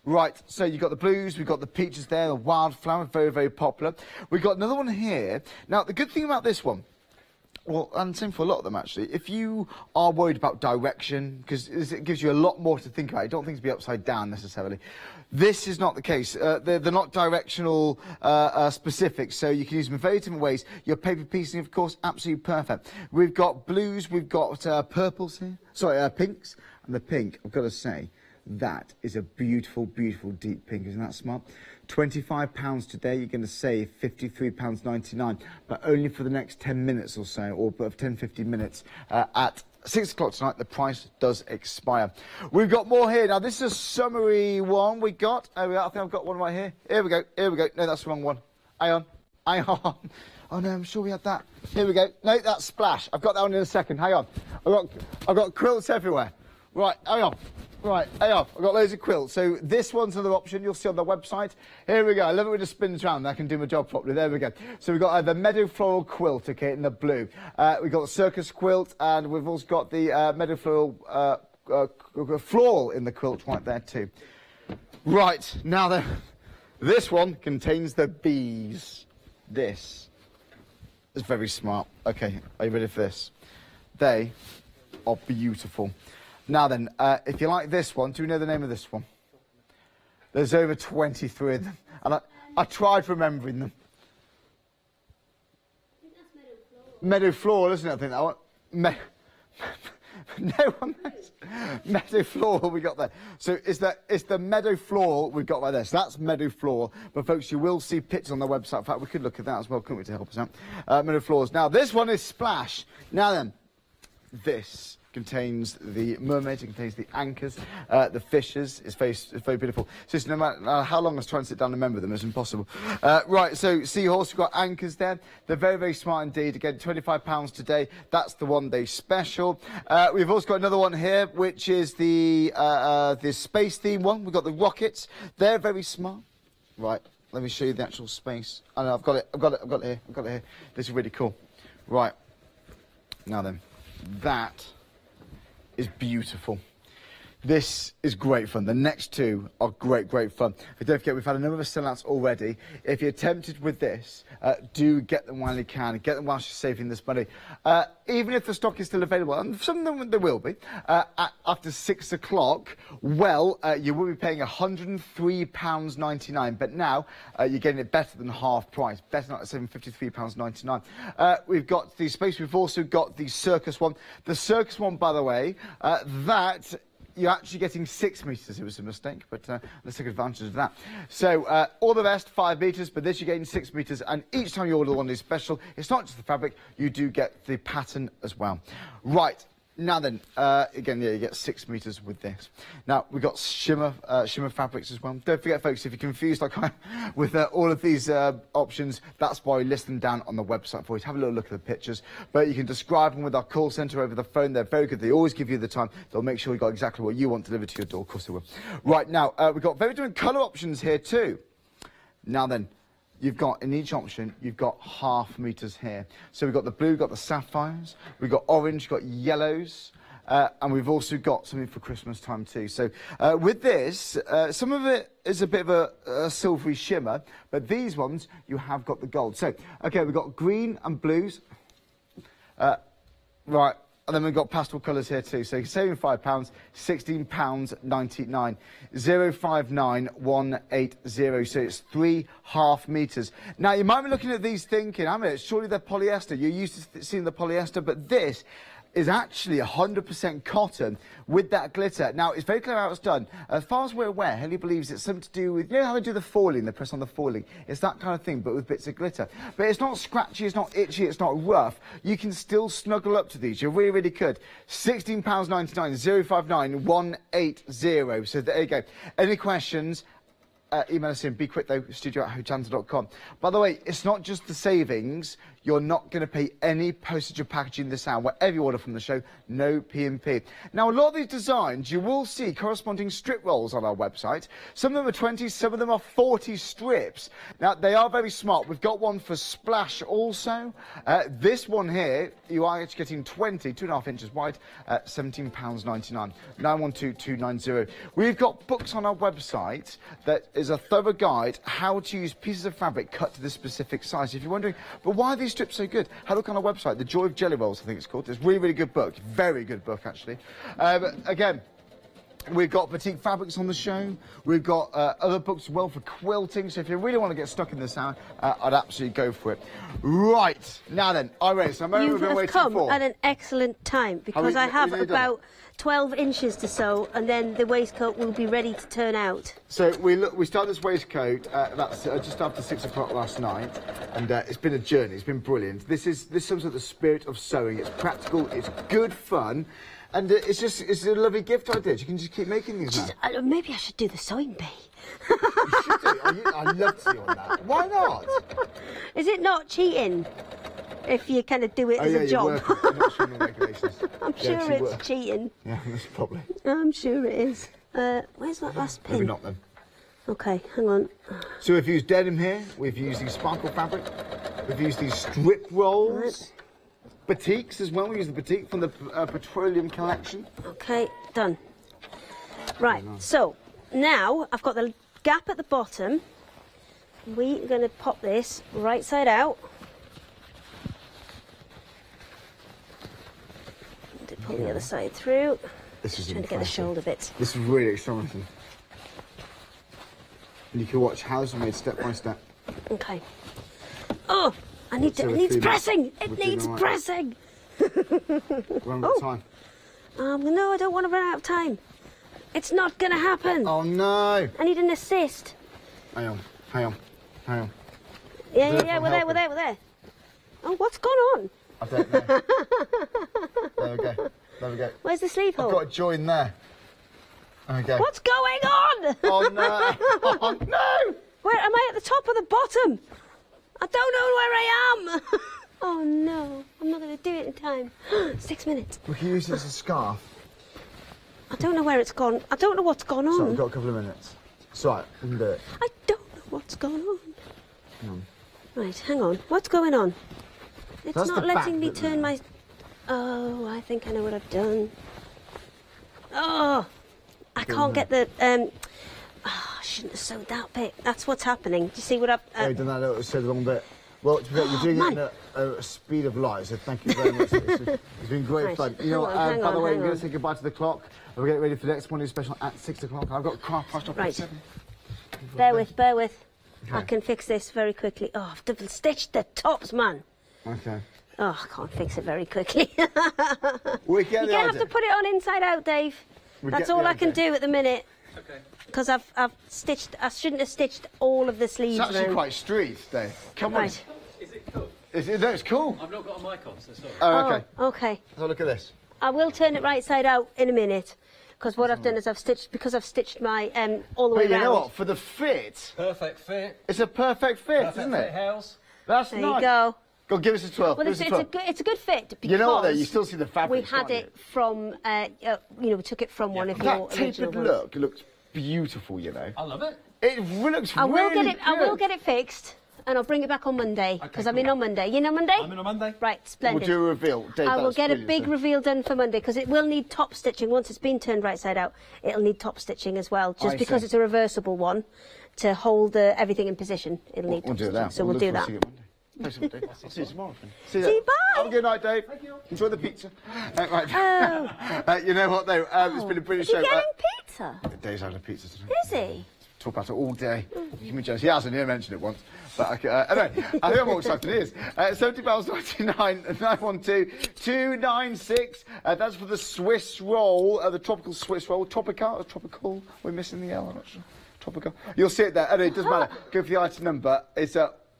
Right, so you've got the blues, we've got the peaches there, the wildflower, very, very popular. We've got another one here. Now, the good thing about this one, well, and same for a lot of them, actually. If you are worried about direction, because it gives you a lot more to think about. You don't think to be upside down, necessarily. This is not the case. They're not directional specific, so you can use them in very different ways. Your paper piecing, of course, absolutely perfect. We've got blues, we've got purples here. Sorry, pinks. And the pink, I've got to say, that is a beautiful, beautiful deep pink. Isn't that smart? £25 today, you're going to save £53.99, but only for the next 10 minutes or so, or 10-15 minutes at 6 o'clock tonight. The price does expire. We've got more here. Now, this is a summary one we got. I think I've got one right here. Here we go. No, that's the wrong one. Hang on. Oh, no, I'm sure we had that. Here we go. No, that's Splash. I've got that one in a second. Hang on. I've got quilts everywhere. Right, hang on. I've got loads of quilts. So this one's another option you'll see on the website. Here we go. I love it when it spins around. I can do my job properly. There we go. So we've got the meadow floral quilt, okay, in the blue. We've got the circus quilt, and we've also got the meadow floral floral in the quilt right there too. Right, now this one contains the bees. This is very smart. Okay, are you ready for this? They are beautiful. Now then, if you like this one, do you know the name of this one? There's over 23 of them, and I tried remembering them. I think that's meadow floral. Meadow floral, isn't it? I think that one. No one knows. Meadow floral we got there. So it's the meadow floral we've got right there. So that's meadow floral. But folks, you will see pictures on the website. In fact, we could look at that as well, couldn't we, to help us out? Meadow florals. Now this one is Splash. Now then, this contains the mermaids, it contains the anchors, the fishes. It's very beautiful. So no matter how long I was trying to sit down and remember them, it's impossible. Right, so seahorse, we've got anchors there. They're very, very smart indeed. Again, £25 today. That's the one-day special. We've also got another one here, which is the space theme one. We've got the rockets. They're very smart. Right, let me show you the actual space. I know, I've got it here. This is really cool. Right, now then, that is beautiful. This is great fun. The next two are great fun. But don't forget, we've had a number of sellouts already. If you're tempted with this, do get them while you can. Get them whilst you're saving this money. Even if the stock is still available, and some of them there will be, after 6 o'clock, well, you will be paying £103.99. But now, you're getting it better than half price. Better not at £53.99. We've got the space. We've also got the circus one. The circus one, by the way, that... You're actually getting 6 metres. It was a mistake, but let's take advantage of that. So all the rest, 5 metres, but this you're getting 6 metres. And each time you order one is special. It's not just the fabric, you do get the pattern as well. Right. Now then, again, yeah, you get 6 metres with this. Now, we've got shimmer fabrics as well. Don't forget, folks, if you're confused like I am with all of these options, that's why we list them down on the website for you. Have a little look at the pictures. But you can describe them with our call centre over the phone. They're very good. They always give you the time. They'll make sure you got exactly what you want delivered to your door. Of course they will. Right, now, we've got very different colour options here too. Now then, you've got, in each option, you've got half metres here. So we've got the blue, we've got the sapphires, we've got orange, we've got yellows, and we've also got something for Christmas time too. So with this, some of it is a bit of a silvery shimmer, but these ones, you have got the gold. So, okay, we've got green and blues. Right. And then we've got pastel colours here too. So you're saving £5, £16.99. 059180. So it's 3.5 metres. Now you might be looking at these thinking, I mean, surely they're polyester. You're used to seeing the polyester, but this is actually 100% cotton with that glitter. Now, it's very clear how it's done. As far as we're aware, Haley believes it's something to do with, you know how they do the foiling, they press on the foiling? It's that kind of thing, but with bits of glitter. But it's not scratchy, it's not itchy, it's not rough. You can still snuggle up to these. You really, really could. £16.99, 059180. So there you go. Any questions? Email us in. Be quick though, studio@hochanda.com. By the way, it's not just the savings. You're not going to pay any postage or packaging this hour. Whatever you order from the show, no P&P. Now, a lot of these designs, you will see corresponding strip rolls on our website. Some of them are 20, some of them are 40 strips. Now, they are very smart. We've got one for splash also. This one here, you are actually getting 20, 2.5 inches wide, at £17.99. 912290. We've got books on our website that is a thorough guide how to use pieces of fabric cut to this specific size. If you're wondering, but why are these strips so good? Have a look on our website. The Joy of Jelly Rolls, I think it's called. It's a really, really good book. Very good book, actually. Again, we've got boutique fabrics on the show. We've got other books as well for quilting. So if you really want to get stuck in this hour, I'd absolutely go for it. Right. Now then, Iris, I'm over been waiting for. You've come at an excellent time because I have about 12 inches to sew, and then the waistcoat will be ready to turn out. So we started this waistcoat just after 6 o'clock last night, and it's been a journey. It's been brilliant. This sums up the spirit of sewing. It's practical. It's good fun. And it's a lovely gift idea. You can just keep making these now. Maybe I should do the sewing bee. You should do. I'd love to see you on that. Why not? Is it not cheating if you kind of do it as a job? I'm not sure the regulations. I'm sure it's cheating. Yeah, that's probably. I'm sure it is. Where's that last pin? Maybe not then. Okay, hang on. So we've used denim here. We've used these sparkle fabric. We've used these strip rolls. Right. Batiks as well. We use the batik from the petroleum collection. Okay, done. Right, so now I've got the gap at the bottom. We are going to pop this right side out. Pull the other side through. This is trying to get the shoulder bits. This is really exciting. And you can watch how this is made step by step. Okay. Oh, it needs pressing. It needs pressing. Run out of time. No, I don't want to run out of time. It's not going to happen. Oh no! I need an assist. Hang on. Yeah, we're there. Oh, what's gone on? I don't know. There we go. There we go. Where's the sleeve hole? I've got to join there. There we go. What's going on? Oh no! Oh no! Where am I, at the top or the bottom? I don't know where I am. Oh no, I'm not going to do it in time. 6 minutes. We can use it as a scarf. I don't know where it's gone. I don't know what's gone on. So we've got a couple of minutes. It's all right, we can do it. I don't know what's gone on. Hang on. Right, hang on. What's going on? It's That's not the letting back me bit turn there. my... Oh, I think I know what I've done. Oh, I can't get the... I shouldn't have sewed that bit. That's what's happening. Do you see what I've... Yeah, you've done that little sewed wrong bit. Well, to be fair, you're doing it in a speed of light, so thank you very much. It's been great fun. You know what, by the way, we're going to say goodbye to the clock. We're getting ready for the next morning special at 6 o'clock. I've got craft priced up at 7. Bear with. Okay. I can fix this very quickly. Oh, I've double stitched the tops, man. Okay. Oh, I can't fix it very quickly. We get You're going to have to put it on inside out, Dave. That's all I can do at the minute. Okay. Because I've stitched... I shouldn't have stitched all of the sleeves. It's actually quite street, Dave. Come on. Is it cool? No, it's cool. I've not got a mic on, so sorry. Oh, okay. Oh, okay. So look at this. I will turn it right side out in a minute. Because what I've done is I've stitched my all the way But you around. know what? For the fit, Perfect fit. it's a perfect fit, Perfect isn't fit it? house. That's There nice. you go. Go, give us a 12. Well, Give us it's a 12. a good fit because You know what, though? You still see the fabric. we had it from we took it from one of your That original tapered ones. look looks beautiful, you know. I love it. It looks I will really get it. I will good. get it fixed, and I'll bring it back on Monday because I'm in cool. on Monday. You know Monday? I'm in on Monday. Right, We'll splendid. do a reveal. Dave, I will that's get a brilliant, big so. reveal done for Monday because it will need top stitching. Once it's been turned right side out, it'll need top stitching as well. Just I because see. it's a reversible one, to hold everything in position, it'll need We'll top do stitching. that. So we'll do that. See you Monday. Thanks a lot, Dave. I'll see you tomorrow. See See you, bye. Have a good night, Dave. Thank you. Enjoy the pizza. Right. You know what, though? It's been a brilliant Is he show. getting pizza? Dave's having a pizza today. Is he? Talk about it all day. You can be jealous. He hasn't. He mentioned it once. But anyway, I think I'm more excited than he is. £70.99, 912 296. That's for the Swiss roll, the tropical Swiss roll. Tropical. We're missing the L. I'm not sure. Tropical. You'll see it there. Anyway, it doesn't matter. Go for the item number. It's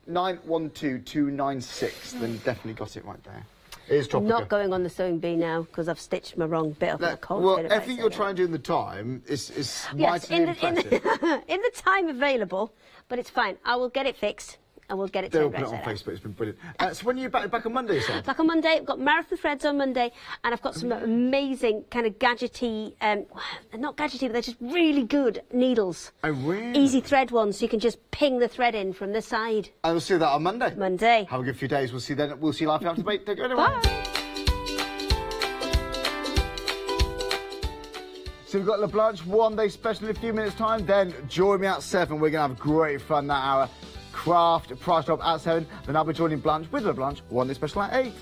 912 296. Then definitely got it right there. It is I'm tropical. not going on the sewing bee now because I've stitched my wrong bit off. No, and I can't well, get it right everything you're side trying out. to do in the time is Yes, mightily impressive. in the time available, but it's fine. I will get it fixed. I will get it They'll turned put right it on side out. Facebook. It's been brilliant. So when are you back on Monday, you said? Back on Monday, I've got Marathon Threads on Monday, and I've got some amazing kind of gadgety, they're not gadgety, but they're just really good needles. Oh, really? Easy thread ones, so you can just ping the thread in from the side. And we'll see that on Monday. Monday. Have a good few days. We'll see then. We'll see you live after the break. Don't go anywhere. Bye. So we've got LeBlanche one day special in a few minutes' time. Then join me at 7. We're going to have great fun that hour. Craft price drop at 7. Then I'll be joining Blanche with LeBlanche one day special at 8.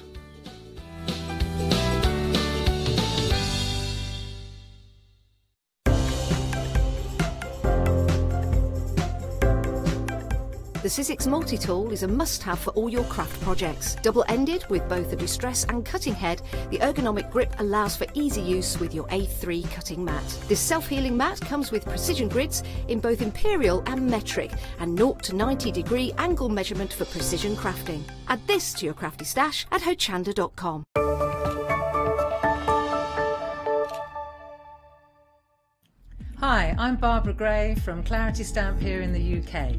The Sizzix multi-tool is a must-have for all your craft projects. Double-ended with both a distress and cutting head, the ergonomic grip allows for easy use with your A3 cutting mat. This self-healing mat comes with precision grids in both imperial and metric and 0 to 90 degree angle measurement for precision crafting. Add this to your crafty stash at Hochanda.com. Hi, I'm Barbara Gray from Clarity Stamp here in the UK.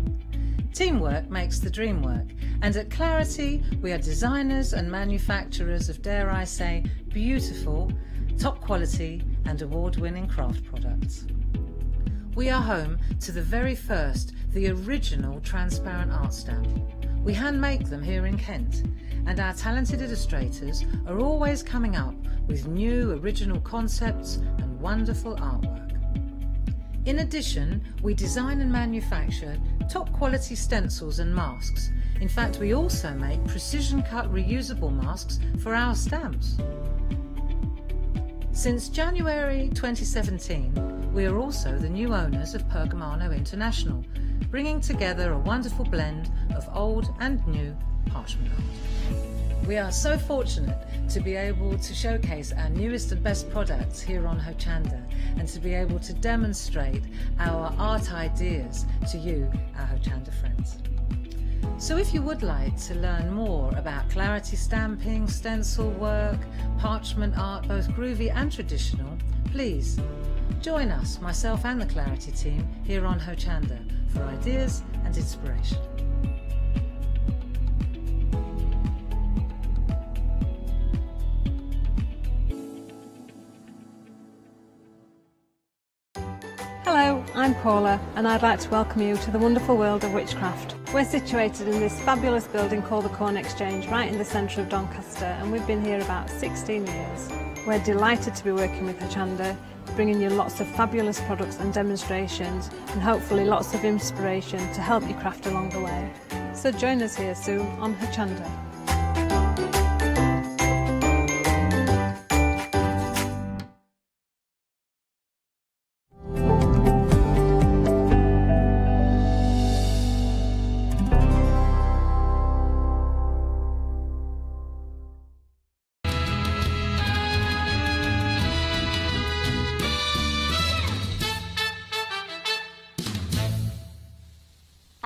Teamwork makes the dream work, and at Clarity we are designers and manufacturers of, dare I say, beautiful, top quality and award-winning craft products. We are home to the very first, the original transparent art stamp. We hand make them here in Kent, and our talented illustrators are always coming up with new original concepts and wonderful artwork. In addition, we design and manufacture top quality stencils and masks. In fact, we also make precision cut reusable masks for our stamps. Since January 2017, we are also the new owners of Pergamano International, bringing together a wonderful blend of old and new parchment art. We are so fortunate to be able to showcase our newest and best products here on Hochanda and to be able to demonstrate our art ideas to you, our Hochanda friends. So if you would like to learn more about clarity stamping, stencil work, parchment art, both groovy and traditional, please join us, myself and the Clarity team, here on Hochanda for ideas and inspiration. Hello, I'm Paula and I'd like to welcome you to the wonderful world of witchcraft. We're situated in this fabulous building called the Corn Exchange right in the centre of Doncaster, and we've been here about 16 years. We're delighted to be working with Hochanda, bringing you lots of fabulous products and demonstrations and hopefully lots of inspiration to help you craft along the way. So join us here soon on Hochanda.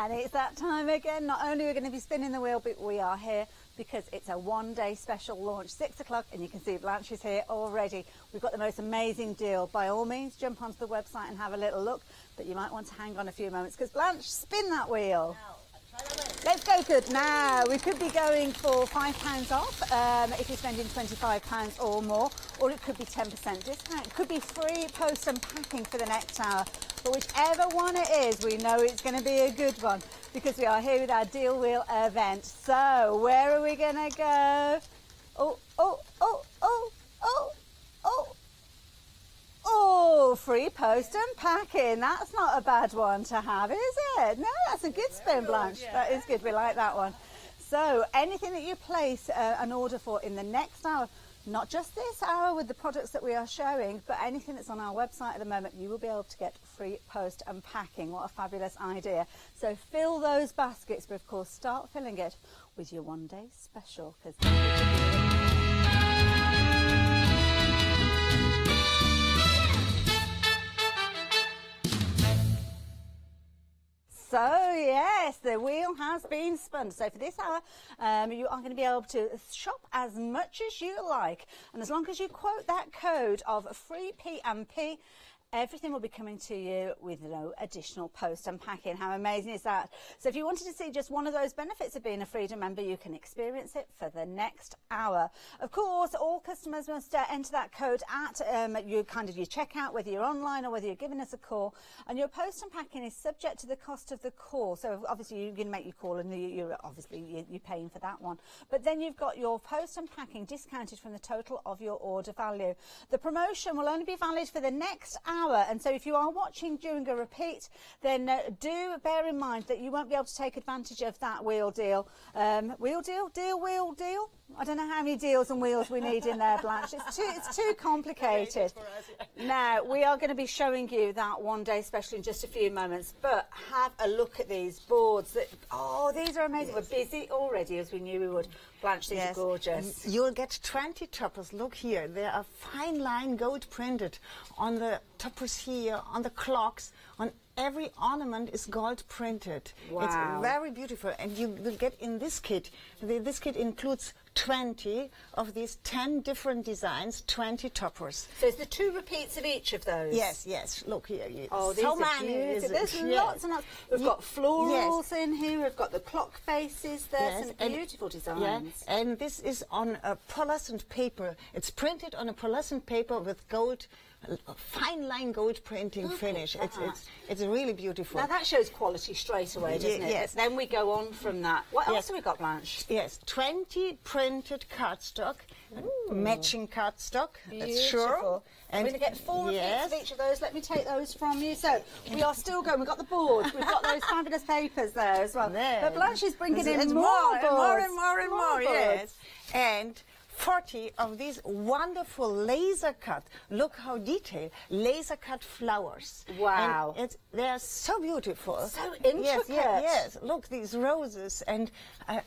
And it's that time again. Not only are we going to be spinning the wheel, but we are here because it's a one-day special launch, 6 o'clock, and you can see Blanche is here already. We've got the most amazing deal. By all means, jump onto the website and have a little look, but you might want to hang on a few moments because Blanche, spin that wheel. Let's go good. Now, we could be going for £5 off if you're spending £25 or more, or it could be 10% discount. It could be free post and packing for the next hour. But whichever one it is, we know it's going to be a good one because we are here with our Deal Wheel event. So, where are we going to go? Oh, free post and packing. That's not a bad one to have, is it? No, that's a good spin, Blanche. That is good. We like that one. So, anything that you place an order for in the next hour, not just this hour with the products that we are showing, but anything that's on our website at the moment, you will be able to get free post and packing. What a fabulous idea. So fill those baskets, but of course start filling it with your one-day special. So yes, the wheel has been spun. So for this hour, you are going to be able to shop as much as you like. And as long as you quote that code of free P&P, everything will be coming to you with no additional post and packing. How amazing is that? So if you wanted to see just one of those benefits of being a Freedom member, you can experience it for the next hour. Of course, all customers must enter that code at your checkout, whether you're online or whether you're giving us a call. And your post and packing is subject to the cost of the call. So obviously you can make your call and you're paying for that one. But then you've got your post and packing discounted from the total of your order value. The promotion will only be valid for the next hour. And so if you are watching during a repeat, then do bear in mind that you won't be able to take advantage of that wheel deal. Wheel deal? I don't know how many deals and wheels we need in there, Blanche. It's too complicated. Now, we are going to be showing you that one-day special in just a few moments, but have a look at these boards. These are amazing. Yes. We're busy already, as we knew we would. Blanche, these are gorgeous. You'll get 20 toppers. Look here. They are fine line gold printed on the toppers here, on the clocks, on every ornament is gold printed. Wow. It's very beautiful. And you will get in this kit. This kit includes 20 of these 10 different designs, 20 toppers. So it's the 2 repeats of each of those? Yes. Look here. Oh, these are beautiful. There's lots and lots. We've got florals in here. We've got the clock faces. There's some beautiful designs. Yeah. And this is on a pearlescent paper. It's printed on a pearlescent paper with gold, fine line gold printing finish. It's really beautiful. Now that shows quality straight away, doesn't it? Yes. Then we go on from that. What else have we got, Blanche? Yes, 20 printed cardstock, matching cardstock. Beautiful. That's sure. And we're going to get 4 repeats of each of those. Let me take those from you. So we are still going. We've got the boards. We've got those fabulous papers there as well. But Blanche is bringing in more boards. More, yes. And 40 of these wonderful laser cut. Look how detailed. Laser cut flowers. Wow. And they are so beautiful. So intricate. Yes. Look, these roses. And I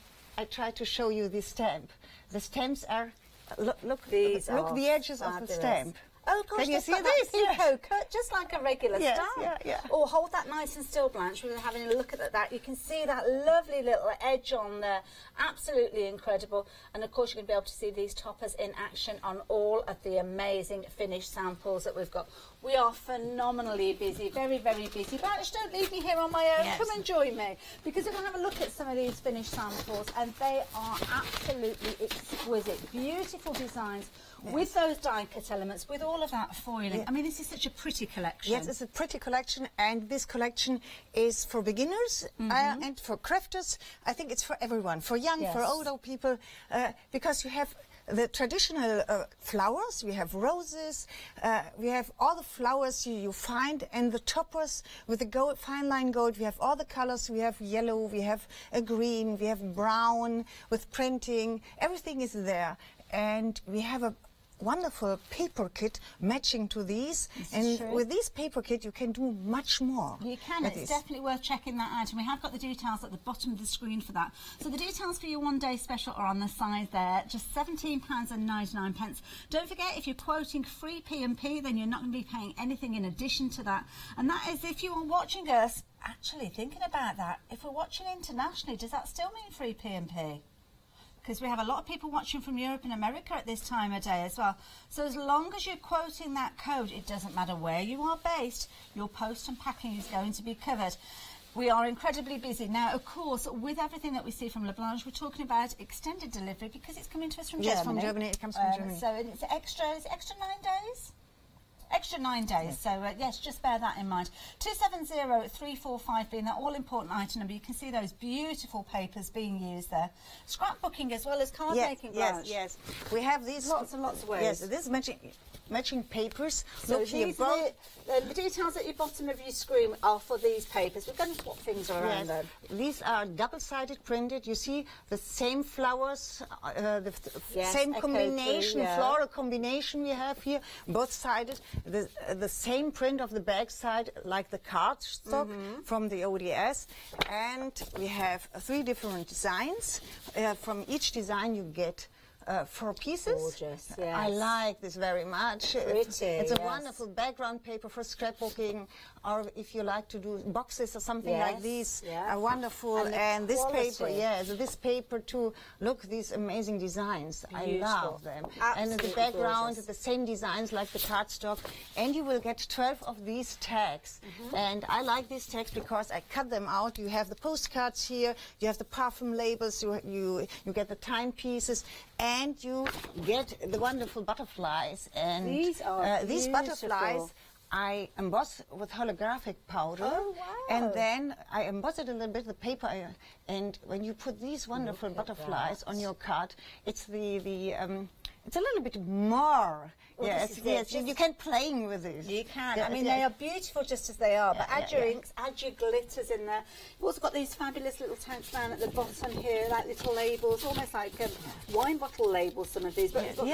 try to show you the stamp. The stamps are, look the edges of the stamp. Oh gosh, can you they've see got this? that Feefo cut, just like a regular Can style. you see this? Feefo cut, just like a regular Yes, style. yeah. Or hold that nice and still, Blanche. We're having a look at that. You can see that lovely little edge on there. Absolutely incredible. And of course, you're going to be able to see these toppers in action on all of the amazing finished samples that we've got. We are phenomenally busy, very, very busy. Blanche, don't leave me here on my own. Yes. Come and join me, because we're going to have a look at some of these finished samples, and they are absolutely exquisite, beautiful designs. Yes. With those die cut elements, with all of that foiling. Yeah. I mean, this is such a pretty collection. Yes, it's a pretty collection, and this collection is for beginners and for crafters. I think it's for everyone, for young, for older people, because you have the traditional flowers, we have roses, we have all the flowers you find, and the toppers with the gold, fine line gold, we have all the colors, we have yellow, we have a green, we have brown with printing, everything is there. And we have a wonderful paper kit matching to these, and with this paper kit you can do much more. You can. It's definitely worth checking that out, and we have got the details at the bottom of the screen for that. So the details for your one-day special are on the side there, just £17.99. Don't forget, if you're quoting free P&P, then you're not going to be paying anything in addition to that, and that is if you are watching us. Actually thinking about that, if we're watching internationally, does that still mean free P&P? Because we have a lot of people watching from Europe and America at this time of day as well. So as long as you're quoting that code, it doesn't matter where you are based, your post and packing is going to be covered. We are incredibly busy. Now, of course, with everything that we see from Leblanche, we're talking about extended delivery because it's coming to us from Germany. Yes, from Germany. It comes from Germany. So it's extra 9 days? Extra 9 days, so yes, just bear that in mind. 270345 being that all-important item number. You can see those beautiful papers being used there. Scrapbooking as well as card making, Blanche. Yes. We have these lots and lots of ways. Yes, this matching papers. So look here, the details at the bottom of your screen are for these papers. We're going to swap things around them. These are double-sided printed. You see the same flowers, the same combination, floral combination we have here, both sided. The same print of the back side, like the cardstock from the ODS. And we have 3 different designs. From each design you get 4 pieces. Gorgeous, yes. I like this very much. Pretty, it's a wonderful background paper for scrapbooking, or if you like to do boxes or something like these, are wonderful. And this paper, this paper too. Look, these amazing designs. Beautiful. I love them. Absolutely. And in the background, the same designs like the cardstock. And you will get 12 of these tags. And I like these tags because I cut them out. You have the postcards here. You have the parfum labels. You get the timepieces. And you get the wonderful butterflies. And these are these butterflies I emboss with holographic powder. Oh, wow. And then I emboss it a little bit, the paper. And when you put these wonderful butterflies on your card, it's it's a little bit more. Well, yes, you can play with this. You can. I mean, they are beautiful just as they are, but add your inks, add your glitters in there. You've also got these fabulous little tags down at the bottom here, like little labels, almost like wine bottle labels, some of these, but you've got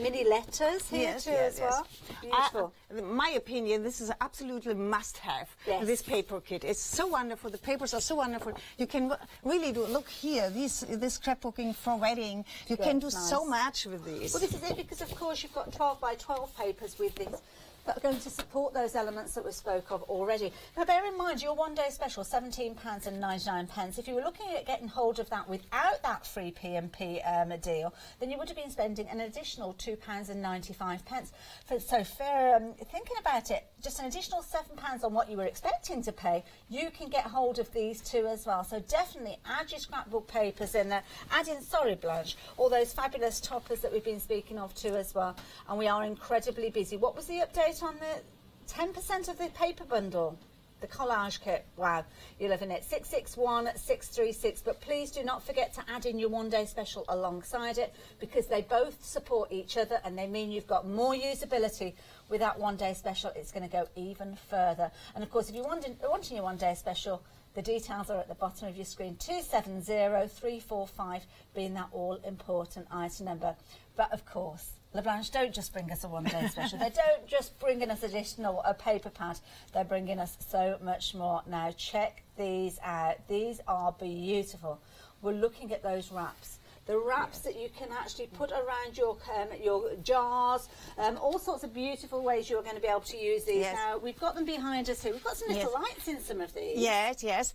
mini letters here too as well. Beautiful. My opinion, this is absolutely must-have, this paper kit. It's so wonderful. The papers are so wonderful. You can really do, look here, this scrapbooking for wedding. You can do so much with these. Well, this is it, because of course you've got 12 by 12 papers with these that are going to support those elements that we spoke of already. Now bear in mind, your one day special, £17.99. If you were looking at getting hold of that without that free P&P deal, then you would have been spending an additional £2.95. So thinking about it, just an additional £7 on what you were expecting to pay, you can get hold of these too as well. So definitely add your scrapbook papers in there. Add in, sorry Blanche, all those fabulous toppers that we've been speaking of too as well. And we are incredibly busy. What was the update on the 10% of the paper bundle? The collage kit, wow, you're loving it. 661636, but please do not forget to add in your one day special alongside it, because they both support each other and they mean you've got more usability. With that one day special, it's going to go even further. And of course, if you're wanting your one day special, the details are at the bottom of your screen. 270345 being that all important item number. But of course, Leblanche don't just bring us a one-day special. They don't just bring us additional paper pad. They're bringing us so much more. Now, check these out. These are beautiful. We're looking at those wraps. the wraps that you can actually put around your jars, all sorts of beautiful ways you're going to be able to use these. Yes. Now, we've got them behind us here. We've got some little lights in some of these. Yes, yes.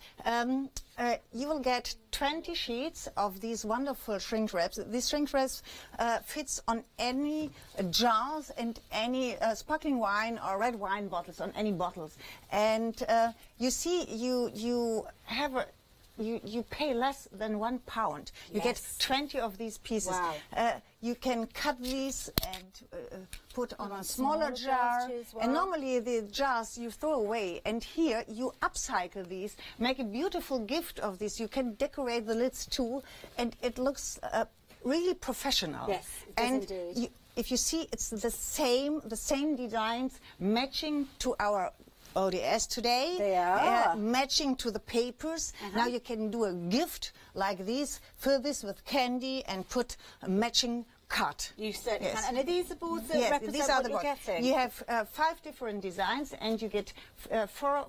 You will get 20 sheets of these wonderful shrink wraps. These shrink wraps fits on any jars and any sparkling wine or red wine bottles, on any bottles. And you see, you have a... You pay less than £1. You get 20 of these pieces. Wow. You can cut these and put on a smaller jar. Well. And normally the jars you throw away. And here you upcycle these, make a beautiful gift of this. You can decorate the lids too, and it looks really professional. Yes, it does indeed. If you see, it's the same designs matching to our ODS today. They are. Matching to the papers. Now you can do a gift like this, fill this with candy and put a matching card. You certainly can. And are these the boards that represent these are what the you're boards. getting? You have 5 different designs and you get 4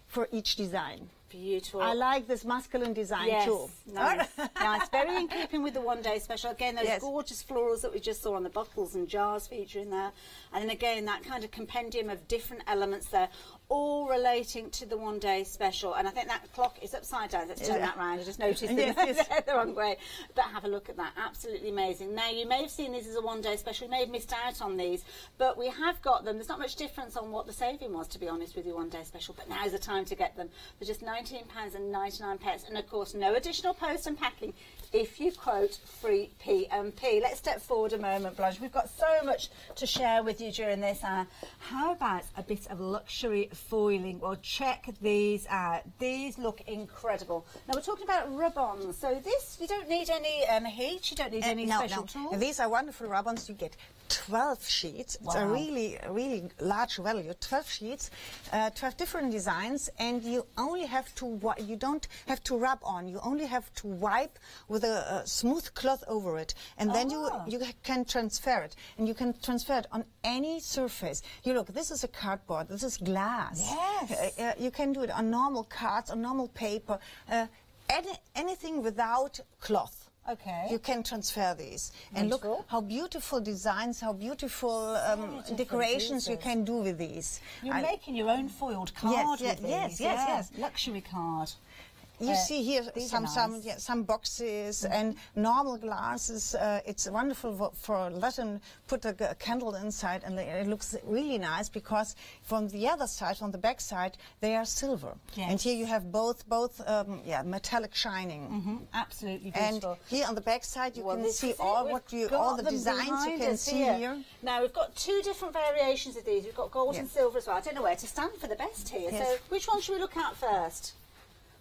for each design. Beautiful. I like this masculine design too. Nice. Nice. Very in keeping with the one-day special. Again, those gorgeous florals that we just saw on the bottles and jars featuring there. And then again, that kind of compendium of different elements there, all relating to the one-day special. And I think that clock is upside down. Let's turn that round. I just noticed it the wrong way. But have a look at that. Absolutely amazing. Now, you may have seen these as a one-day special. You may have missed out on these. But we have got them. There's not much difference on what the saving was, to be honest, with your one-day special. But now's the time to get them for just £19.99. And, of course, no additional post and packing if you quote free P&P. Let's step forward a moment, Blanche. We've got so much to share with you during this hour. How about a bit of luxury foiling? Well, check these out. These look incredible. Now, we're talking about rub-ons. So this, you don't need any heat. You don't need any special tools. These are wonderful rub-ons. You get 12 sheets. It's a really large value. 12 sheets, 12 different designs, and you only have to, you don't have to rub on. You only have to wipe with a smooth cloth over it, and then you can transfer it, and you can transfer it on any surface. You look, this is a cardboard, this is glass. Yes. You can do it on normal cards, on normal paper, anything without cloth. Okay. You can transfer these. And look how beautiful designs, how beautiful decorations you can do with these. You're making your own foiled card with these. Yes. Luxury card. You see here some boxes and normal glasses. It's wonderful for letting put a candle inside, and it looks really nice because from the other side, from the back side, they are silver. Yes. And here you have both metallic shining. Absolutely beautiful. And here on the back side, you can see all the designs you can see here. Now we've got 2 different variations of these. We've got gold and silver as well. I don't know where to stand for the best here. Yes. So which one should we look at first?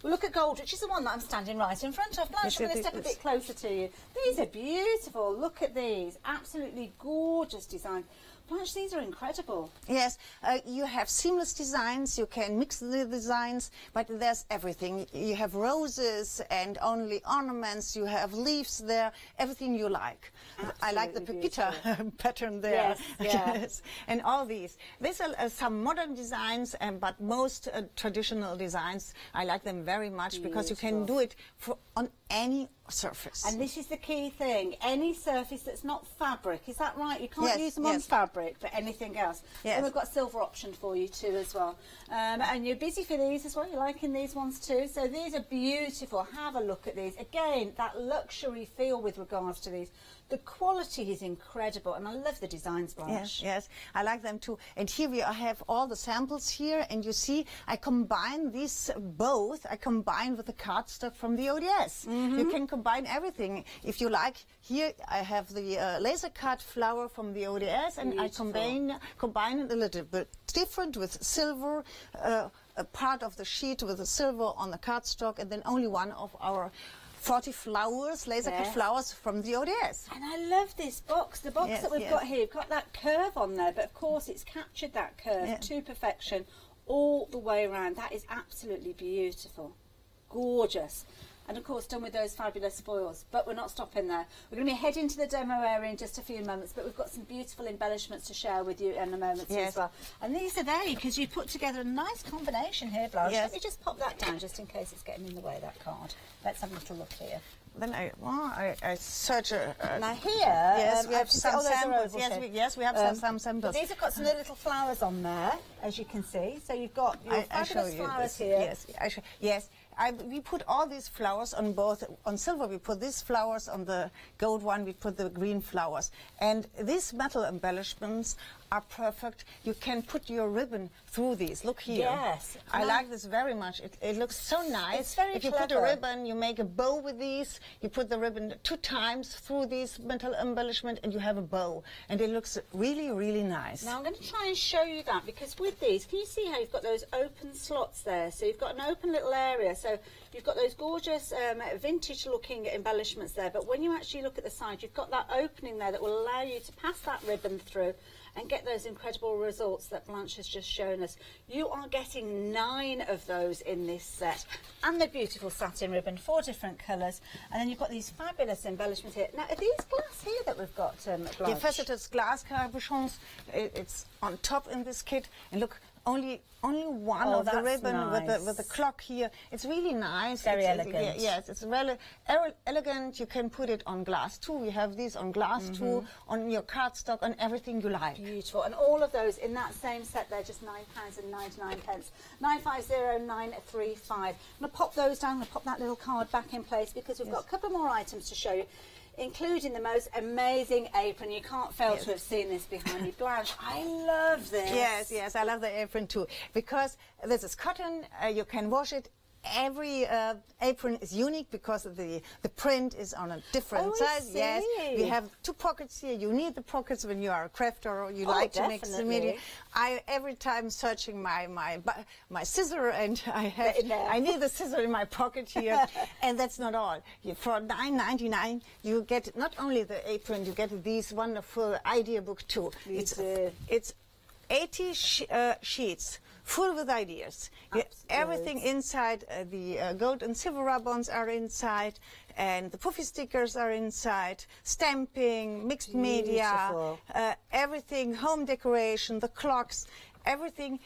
We'll look at gold, which is the one that I'm standing right in front of. Blanche, I'm going to step a bit closer to you. These are beautiful. Look at these. Absolutely gorgeous design. Blanche, these are incredible. Yes, you have seamless designs. You can mix the designs, but there's everything. You have roses and only ornaments. You have leaves there, everything you like. Absolutely I like the Pepita pattern there. Yes. And all these. These are some modern designs, but most traditional designs. I like them very much because you can do it on any surface. And this is the key thing, any surface that's not fabric, is that right? You can't use them on fabric for anything else. Yes. And we've got a silver option for you too as well. And you're busy for these as well, you're liking these ones too. So these are beautiful, have a look at these. Again, that luxury feel with regards to these. The quality is incredible, and I love the designs, Blanche. Yes, I like them too. And here we have all the samples here, and you see I combine these both. I combine with the cardstock from the ODS. You can combine everything if you like. Here I have the laser cut flower from the ODS, and I combine it a little bit different with silver. A part of the sheet with the silver on the cardstock, and then only one of our 40 flowers, laser cut flowers from the ODS. And I love this box. The box that we've got here, we've got that curve on there, but of course it's captured that curve to perfection all the way around. That is absolutely beautiful. Gorgeous. And of course done with those fabulous foils. But we're not stopping there. We're going to be heading to the demo area in just a few moments, but we've got some beautiful embellishments to share with you in a moment as well. And these are there because you put together a nice combination here, Blanche. Let me just pop that down just in case it's getting in the way, that card. Let's have a little look here. then I search. Now here, yes, we have some those are samples. oval Yes, we have some samples. These have got some little flowers on there, as you can see. So you've got your fabulous flowers here. Yes, we put all these flowers on both. On silver, we put these flowers. On the gold one, we put the green flowers. And these metal embellishments are perfect. You can put your ribbon through these. Look here. Yes. I like this very much. It looks so nice. It's very If you put a ribbon, you make a bow with these. You put the ribbon 2 times through these metal embellishment and you have a bow. And it looks really, really nice. Now I'm going to try and show you that, because with these, can you see how you've got those open slots there? So you've got an open little area. So you've got those gorgeous vintage looking embellishments there. But when you actually look at the side, you've got that opening there that will allow you to pass that ribbon through and get those incredible results that Blanche has just shown us. You are getting 9 of those in this set, and the beautiful satin ribbon, 4 different colours, and then you've got these fabulous embellishments here. Now, are these glass here that we've got, Blanche? The faceted glass cabochons, it's on top in this kit, and look, only one of the ribbon nice. with the clock here. It's really nice. Very elegant. Yes, it's really elegant. You can put it on glass too. We have these on glass too, on your cardstock, on everything you like. Beautiful. And all of those in that same set, they're just £9.99. 950935. I'm going to pop those down. I'm going to pop that little card back in place, because we've got a couple more items to show you, including the most amazing apron. You can't fail to have seen this behind me. Blanche, I love this. Yes, I love the apron too, because this is cotton. You can wash it. Every apron is unique because of the print is on a different size. Yes, we have 2 pockets here. You need the pockets when you are a crafter or you like to mix the media. I every time searching my scissor, and I need the scissor in my pocket here. And that's not all. For $9.99 you get not only the apron, you get these wonderful idea book too. It's 80 sheets. Full with ideas. Everything inside, the gold and silver ribbons are inside, and the puffy stickers are inside, stamping, mixed media, everything, home decoration, the clocks, everything,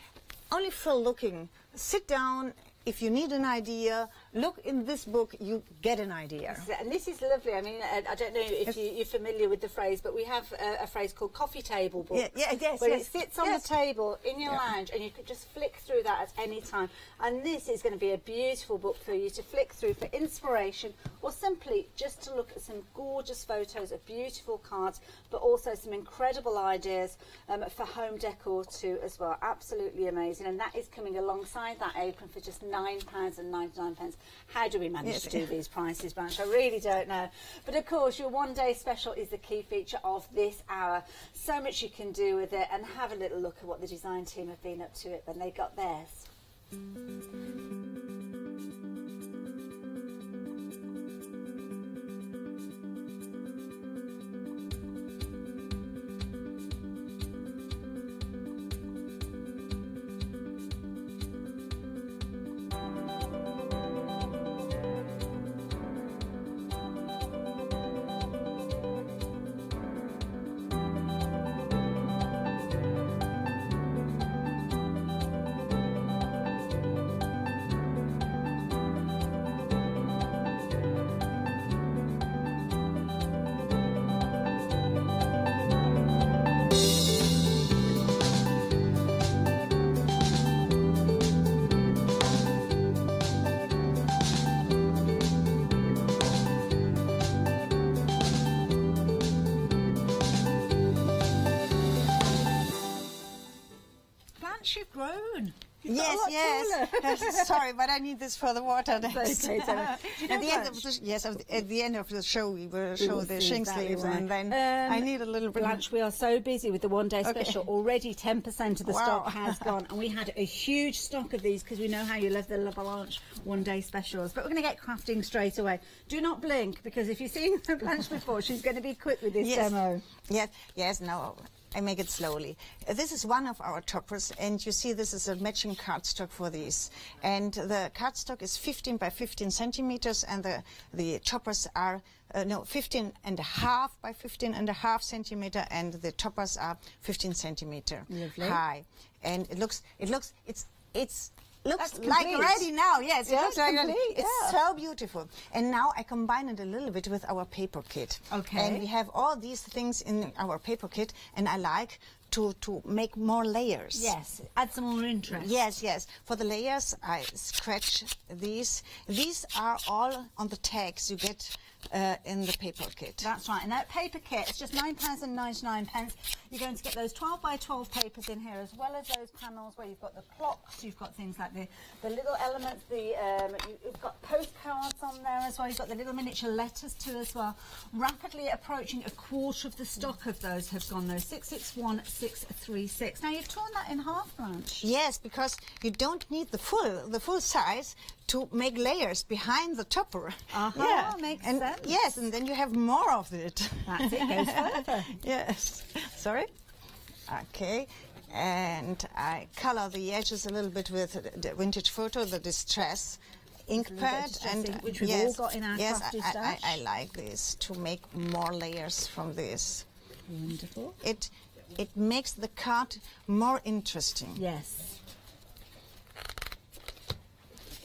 only for looking. Sit down. If you need an idea, look in this book, you get an idea. And this is lovely. I mean, I don't know if you're familiar with the phrase, but we have a phrase called coffee table book. Where it sits on the table in your lounge, and you could just flick through that at any time. And this is going to be a beautiful book for you to flick through for inspiration, or simply just to look at some gorgeous photos of beautiful cards, but also some incredible ideas for home decor too as well. Absolutely amazing. And that is coming alongside that apron for just £9.99. How do we manage to do these prices, Blanche? I really don't know. But of course, your one-day special is the key feature of this hour. So much you can do with it, and have a little look at what the design team have been up to it when they got theirs. You've grown. Yes. Sorry, but I need this for the water next. Okay, at the end of the show, we will show the shin sleeves, and then I need a little bit. Blanche, we are so busy with the one-day special. Already 10% of the stock has gone, and we had a huge stock of these because we know how you love the La Blanche one-day specials. But we're going to get crafting straight away. Do not blink, because if you've seen Blanche before, she's going to be quick with this demo. Yes, no. I make it slowly. This is one of our toppers, and you see this is a matching cardstock for these. And the cardstock is 15 by 15 centimeters, and the toppers are 15.5 by 15.5 centimeter, and the toppers are 15 centimeter high. And it's looks like ready now. Yes, it looks like ready. It's so beautiful. And now I combine it a little bit with our paper kit. Okay. And we have all these things in our paper kit, and I like to make more layers. Yes, add some more interest. Yes, yes. For the layers, I scratch these. These are all on the tags you get in the paper kit. That's right. And that paper kit, it's just £9.99. You're going to get those 12 by 12 papers in here, as well as those panels where you've got the clocks, you've got things like the little elements, you've got postcards on there as well, you've got the little miniature letters too as well. Rapidly approaching a quarter of the stock of those have gone, though, 66636. Now, you've torn that in half, Blanche. Yes, because you don't need the full size to make layers behind the topper. Makes sense. Yes, and then you have more of it. That's it, goes further. Yes. Sorry. Okay. And I color the edges a little bit with the vintage photo, the distress ink pad, and which we've all got in our crafty stash. I like this to make more layers from this. Wonderful. It makes the card more interesting. Yes.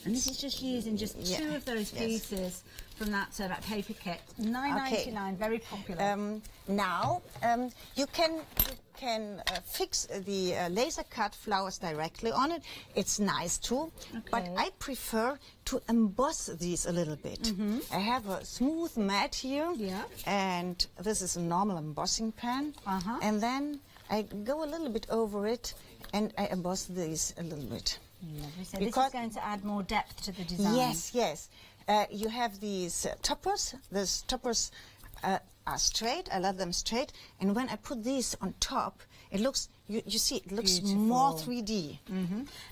And this is just using just two of those pieces from that paper kit. £9.99, very popular. Now you can fix the laser cut flowers directly on it. It's nice too, but I prefer to emboss these a little bit. I have a smooth mat here, and this is a normal embossing pen, and then I go a little bit over it and I emboss these a little bit. Lovely. So this is going to add more depth to the design. Yes, yes. You have these toppers. These toppers are straight. I love them straight. And when I put these on top, it looks, you see, it looks more 3D.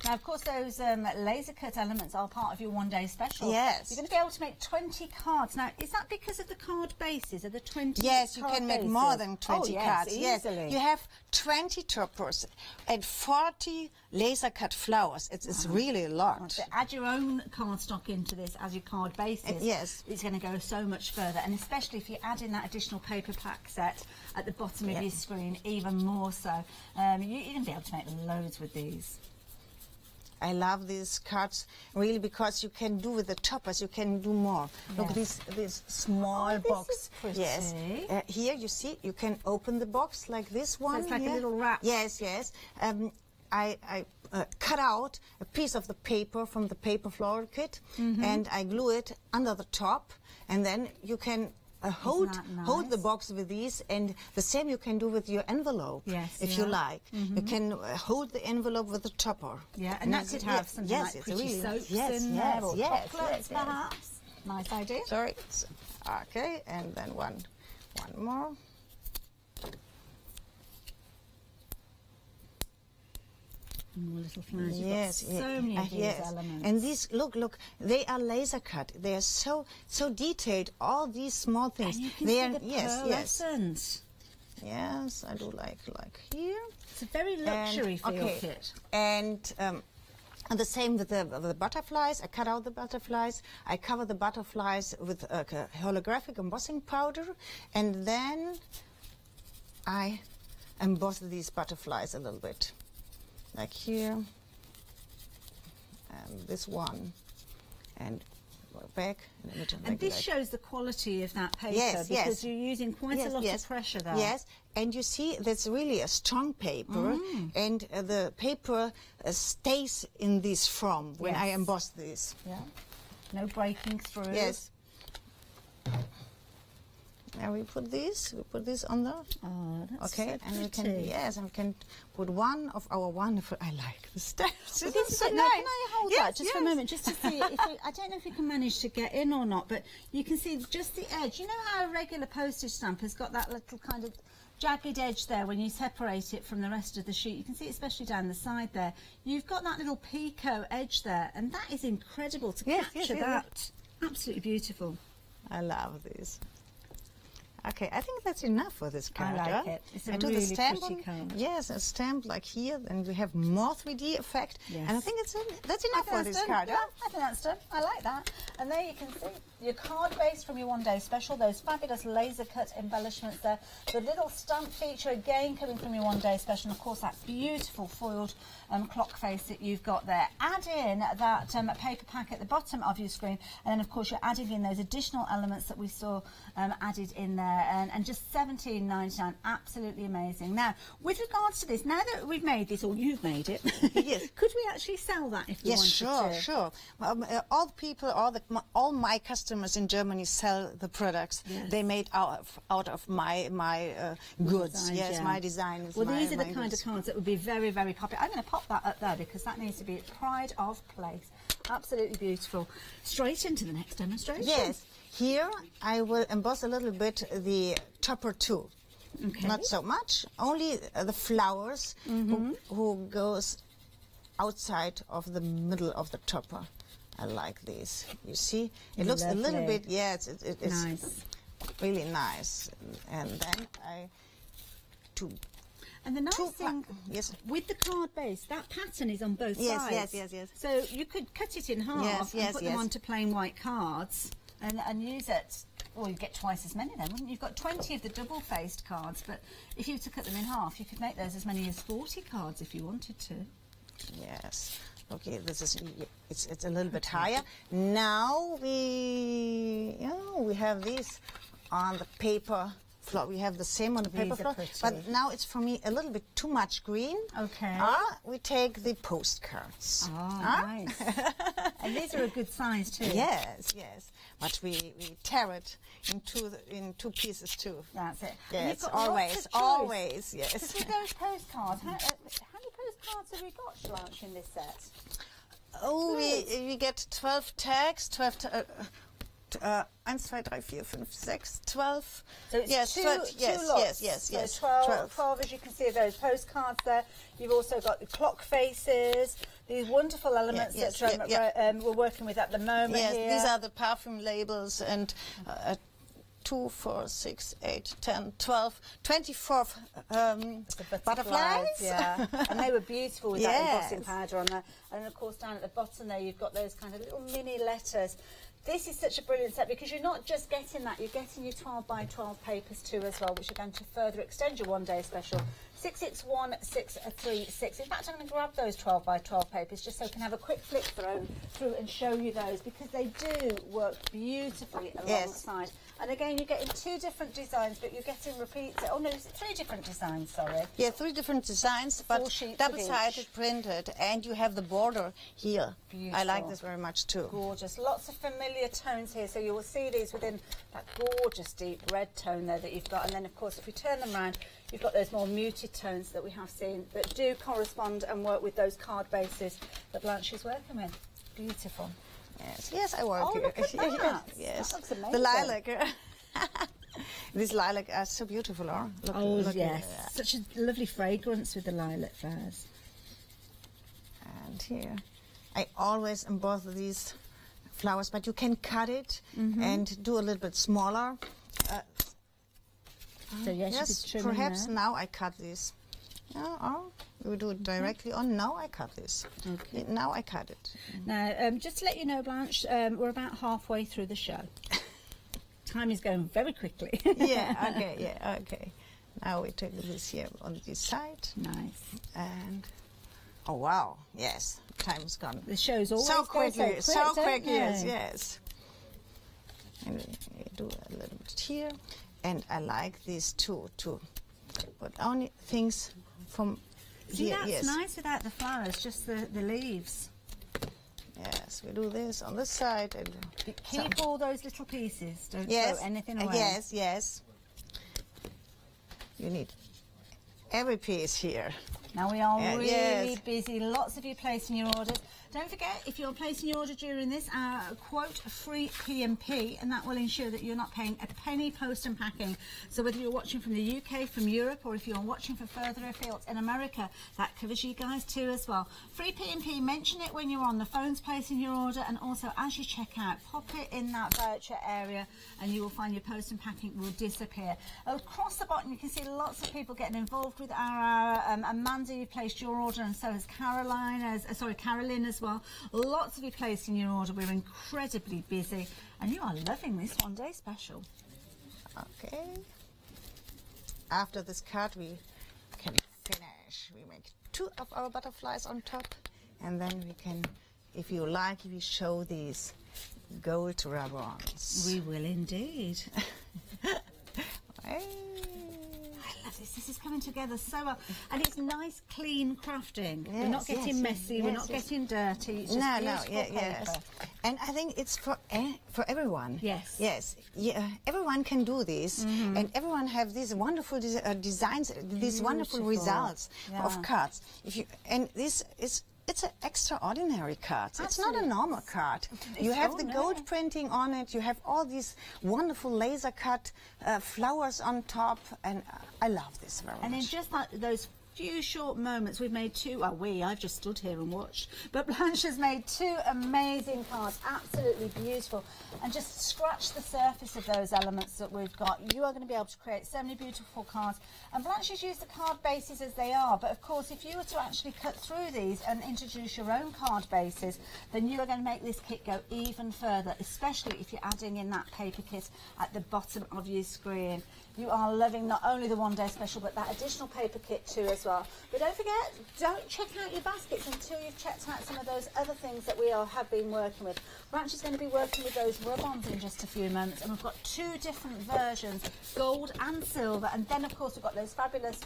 Now, of course, those laser cut elements are part of your one-day special. Yes. You're going to be able to make 20 cards. Now, is that because of the card bases? Are the 20 Yes, you card can make bases? more than 20 cards. Easily. Yes, you have 20 toppers and 40 laser cut flowers. It's really a lot. So add your own cardstock into this as your card bases. Yes. It's going to go so much further, and especially if you add in that additional paper pack set at the bottom of your screen, even more so. You're going to be able to make loads with these. I love these cards really because you can do with the toppers, you can do more. Look, this small box. This is pretty. Yes. Here you see, you can open the box like this one. So it's like here. a little wrap. Yes, yes. I cut out a piece of the paper from the paper floral kit and I glue it under the top, and then you can hold the box with these, and the same you can do with your envelope if you like. You can hold the envelope with the topper. Yeah, and that could have something like pretty soaps in there, or chocolates perhaps. Nice idea. Sorry. Okay, and then one more. More little flowers. Yes, so many of these elements. And these, look, they are laser cut. They are so detailed. All these small things. And you can they see are, the pearlescence. Yes, I do like here. It's a very luxury feel kit. And the same with the butterflies. I cut out the butterflies. I cover the butterflies with holographic embossing powder, and then I emboss these butterflies a little bit. Like here, and this one, and back. And this shows the quality of that paper, because you're using quite a lot of pressure there. Yes, and you see that's really a strong paper, and the paper stays in this foam when I emboss this. Yeah, no breaking through. Yes. Now we put this on the. Oh, that's okay, so and we pretty. can we can put one of our wonderful. I like the steps. Well, this is so nice. Can I hold that just for a moment, just to see? I don't know if you can manage to get in or not, but you can see just the edge. You know how a regular postage stamp has got that little kind of jagged edge there when you separate it from the rest of the sheet. You can see it especially down the side there. You've got that little picot edge there, and that is incredible to capture that. Absolutely beautiful. I love this. Okay, I think that's enough for this card. I like it. It's a really pretty card. Yes, a stamp like here, then we have more 3D effect. Yes. And I think that's enough for this card. Yeah, I think that's done. I like that. And there you can see your card base from your one-day special, those fabulous laser cut embellishments there, the little stamp feature again coming from your one-day special, and of course that beautiful foiled clock face that you've got there. Add in that paper pack at the bottom of your screen, and then of course you're adding in those additional elements that we saw added in there, and just $17.99, absolutely amazing. Now, with regards to this, now that we've made this, or you've made it, yes, could we actually sell that if we wanted to? Yes, sure. All the people, all my customers in Germany sell the products they made out of my goods. Designs, yes, yeah. my designs. Well, these are the my kind goods. of cards that would be very, very popular. I'm going to pop that up there because that needs to be pride of place. Absolutely beautiful. Straight into the next demonstration. Yes, here I will emboss a little bit the topper too. Okay. Not so much, only the flowers who goes outside of the middle of the topper. I like these. You see, it looks a little bit, yes, it's nice. Really nice. And then And the nice thing with the card base, that pattern is on both sides. Yes. So you could cut it in half and put them onto plain white cards and use it. Well, you'd get twice as many then, wouldn't you? You've got 20 of the double-faced cards, but if you were to cut them in half, you could make those as many as 40 cards if you wanted to. Yes. Okay, this is it's a little bit higher. Now we have these on the paper floor. We have the same on the paper floor, but now it's for me a little bit too much green. Okay. We take the postcards. Oh, nice. And these are a good size too. Yes. But we tear it in two pieces too. That's it. Yes, always. Yes. Because with those postcards, how many postcards have we got, Blanche, in this set? Oh, we get 12 tags, 12 1, 2, 3, 4, 5, 6, 12. So it's two lots. Yes. So 12, as you can see, those postcards there. You've also got the clock faces, these wonderful elements that we're working with at the moment. Yes, here. these are the perfume labels, and 2, 4, 6, 8, 10, 12, 24 butterflies. Yeah, and they were beautiful with that embossing powder on there. And of course, down at the bottom there, you've got those kind of little mini letters. This is such a brilliant set because you're not just getting that, you're getting your 12 by 12 papers too as well, which are going to further extend your one-day special. 661636. In fact, I'm going to grab those 12 by 12 papers just so I can have a quick flick through and show you those, because they do work beautifully alongside. And again, you're getting 2 different designs, but you're getting repeats. Oh no, it's 3 different designs, sorry. Yeah, 3 different designs, but double-sided printed, and you have the border here. Beautiful. I like this very much too. Gorgeous. Lots of familiar tones here, so you will see these within that gorgeous deep red tone there that you've got. And then, of course, if we turn them around, you've got those more muted tones that we have seen that do correspond and work with those card bases that Blanche is working with. Beautiful. Yes, I work here. Look at that. Yes, that looks amazing. The lilac. These lilac are so beautiful, huh? Look, yes. Such a lovely fragrance with the lilac flowers. And here, I always emboss these flowers, but you can cut it and do a little bit smaller. So yes, perhaps now I cut this. We do it directly on. Now I cut this. Okay. Now I cut it. Now, just to let you know, Blanche, we're about halfway through the show. Time is going very quickly. Okay. Now we take this here on this side. Nice. And oh wow, yes, time's gone. The show's always so quickly, so quick. Yes. And we do a little bit here, and I like these two too, but only things from See, here. that's nice without the flowers, just the leaves. Yes, we do this on this side. And keep all those little pieces. Don't throw anything away. Yes. You need every piece here. Now we are really busy. Lots of you placing your orders. Don't forget, if you're placing your order during this hour, quote free P&P, and that will ensure that you're not paying a penny post and packing. So whether you're watching from the UK, from Europe, or if you're watching from further afield in America, that covers you guys too as well. Free P&P, mention it when you're on the phones placing your order, and also as you check out, pop it in that voucher area and you will find your post and packing will disappear. Across the bottom you can see lots of people getting involved with our Amanda Hochanda, you've placed your order, and so has Carolyn as well. Lots of you placing your order. We're incredibly busy, and you are loving this one day special. Okay. After this card, we can finish. We make 2 of our butterflies on top, and then we can, if you like, we show these gold rub-ons. We will indeed. Hey. I love this. This is coming together so well, and it's nice, clean crafting. Yes, we're not getting messy. We're not getting dirty. It's just beautiful paper. Yes. And I think it's for everyone. Yes. Yes. Yeah. Everyone can do this, and everyone have these wonderful designs, these wonderful results of cards. It's an extraordinary card. Absolutely. It's not a normal card. You have the gold printing on it. You have all these wonderful laser cut flowers on top, and I love this very much. And in just those few short moments, we've made 2. I've just stood here and watched, but Blanche has made 2 amazing cards, absolutely beautiful. And just scratch the surface of those elements that we've got. You are going to be able to create so many beautiful cards. And Blanche has used the card bases as they are, but of course, if you were to actually cut through these and introduce your own card bases, then you are going to make this kit go even further, especially if you're adding in that paper kit at the bottom of your screen. You are loving not only the one day special, but that additional paper kit too as well. But don't forget, don't check out your baskets until you've checked out some of those other things that we have been working with. Blanche is going to be working with those rub-ons in just a few moments, and we've got 2 different versions, gold and silver, and then of course we've got those fabulous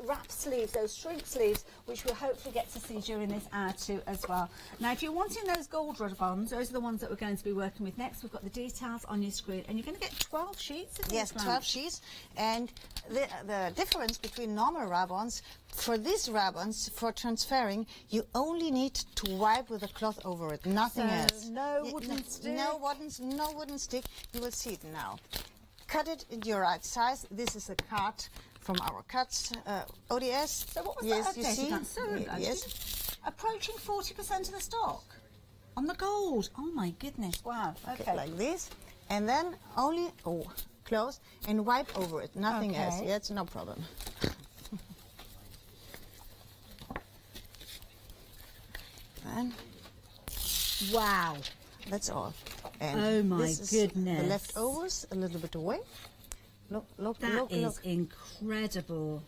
wrap sleeves, those shrink sleeves, which we'll hopefully get to see during this hour too as well. Now, if you're wanting those gold rub-ons, those are the ones that we're going to be working with next. We've got the details on your screen, and you're going to get 12 sheets of these. Yes, 12 sheets, and the difference between normal rub-ons, for these rub-ons, for transferring, you only need to wipe with a cloth over it, nothing else. No wooden stick. No wooden stick. You will see it now. Cut it in your right size. This is a card from our cuts ODS. So what was yes, that you updated see? on? Yes. Approaching 40% of the stock on the gold. Oh my goodness! Wow. Okay. Like this, and then only close and wipe over it. Nothing else. Yeah, it's no problem. And wow, that's all. And oh my this is goodness! The leftovers a little bit away. Look, that is incredible.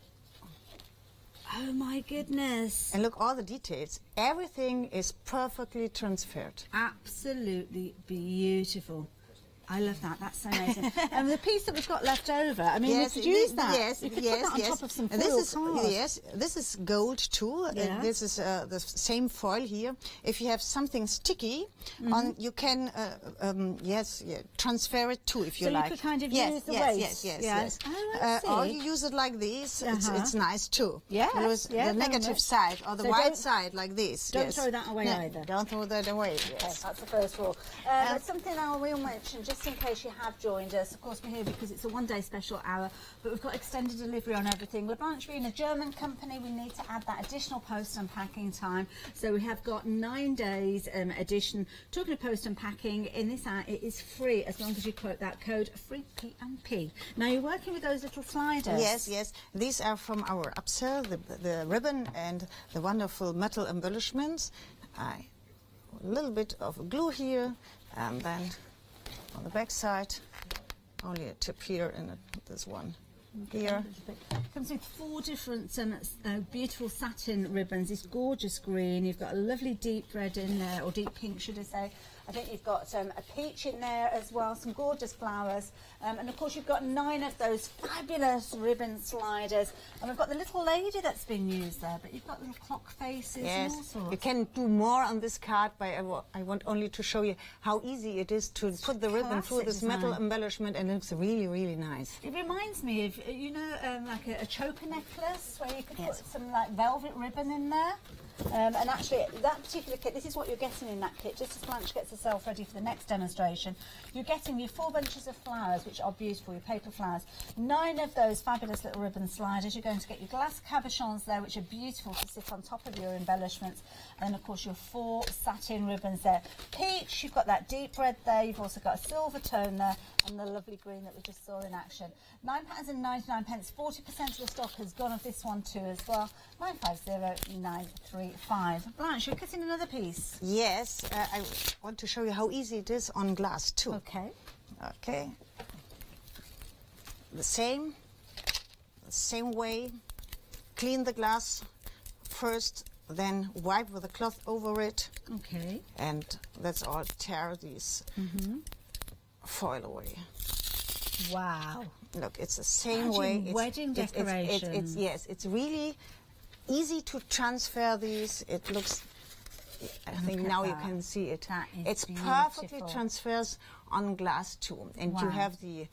Oh my goodness! And look, all the details. Everything is perfectly transferred. Absolutely beautiful. I love that. That's so amazing. And the piece that we've got left over, I mean, we could use that. Yes, you could put that on top of some foil Yes, this is gold too. Yeah. This is the same foil here. If you have something sticky on, you can transfer it too if you like. So you could kind of use the waste. Yes. Oh, I see. Or you use it like this. It's nice too. Yes, Use the negative side or the white side like this. Don't throw that away either. Don't throw that away. Yes. Okay, that's the first rule. But something I will mention, just in case you have joined us, of course we're here because it's a one-day special hour, but we've got extended delivery on everything. LeBlanche being a German company, we need to add that additional post and packing time, so we have got 9 days addition. Talking of post and packing, in this hour it is free as long as you quote that code FREEPMP. Now you're working with those little sliders. Yes. These are from our upsell, the ribbon and the wonderful metal embellishments. A little bit of glue here, and then on the back side, only a tip here and this one here. Comes with 4 different beautiful satin ribbons. This gorgeous green. You've got a lovely deep red in there, or deep pink, should I say. I think you've got a peach in there as well, some gorgeous flowers. And of course you've got 9 of those fabulous ribbon sliders. And we've got the little lady that's been used there, but you've got little clock faces and all sorts. You can do more on this card, but I want only to show you how easy it is to put the ribbon through this metal embellishment, and it looks really, really nice. It reminds me of, you know, like a choker necklace where you could put some like velvet ribbon in there. And actually, that particular kit, this is what you're getting in that kit, just as Blanche gets herself ready for the next demonstration. You're getting your 4 bunches of flowers, which are beautiful, your paper flowers, 9 of those fabulous little ribbon sliders. You're going to get your glass cabochons there, which are beautiful to sit on top of your embellishments. And of course, your 4 satin ribbons there. Peach, you've got that deep red there. You've also got a silver tone there, and the lovely green that we just saw in action. £9.99. 40% of the stock has gone of this one too as well. 950935. Blanche, you're cutting another piece. Yes, I want to show you how easy it is on glass too. Okay. Okay. The same way. Clean the glass first, then wipe with a cloth over it. Okay. And that's all. Tear these foil away. Wow. Look, it's the same way. It's, wedding decoration. Yes, it's really easy to transfer these. It looks, I think now you can see it. It's perfectly transfers on glass too. And you have the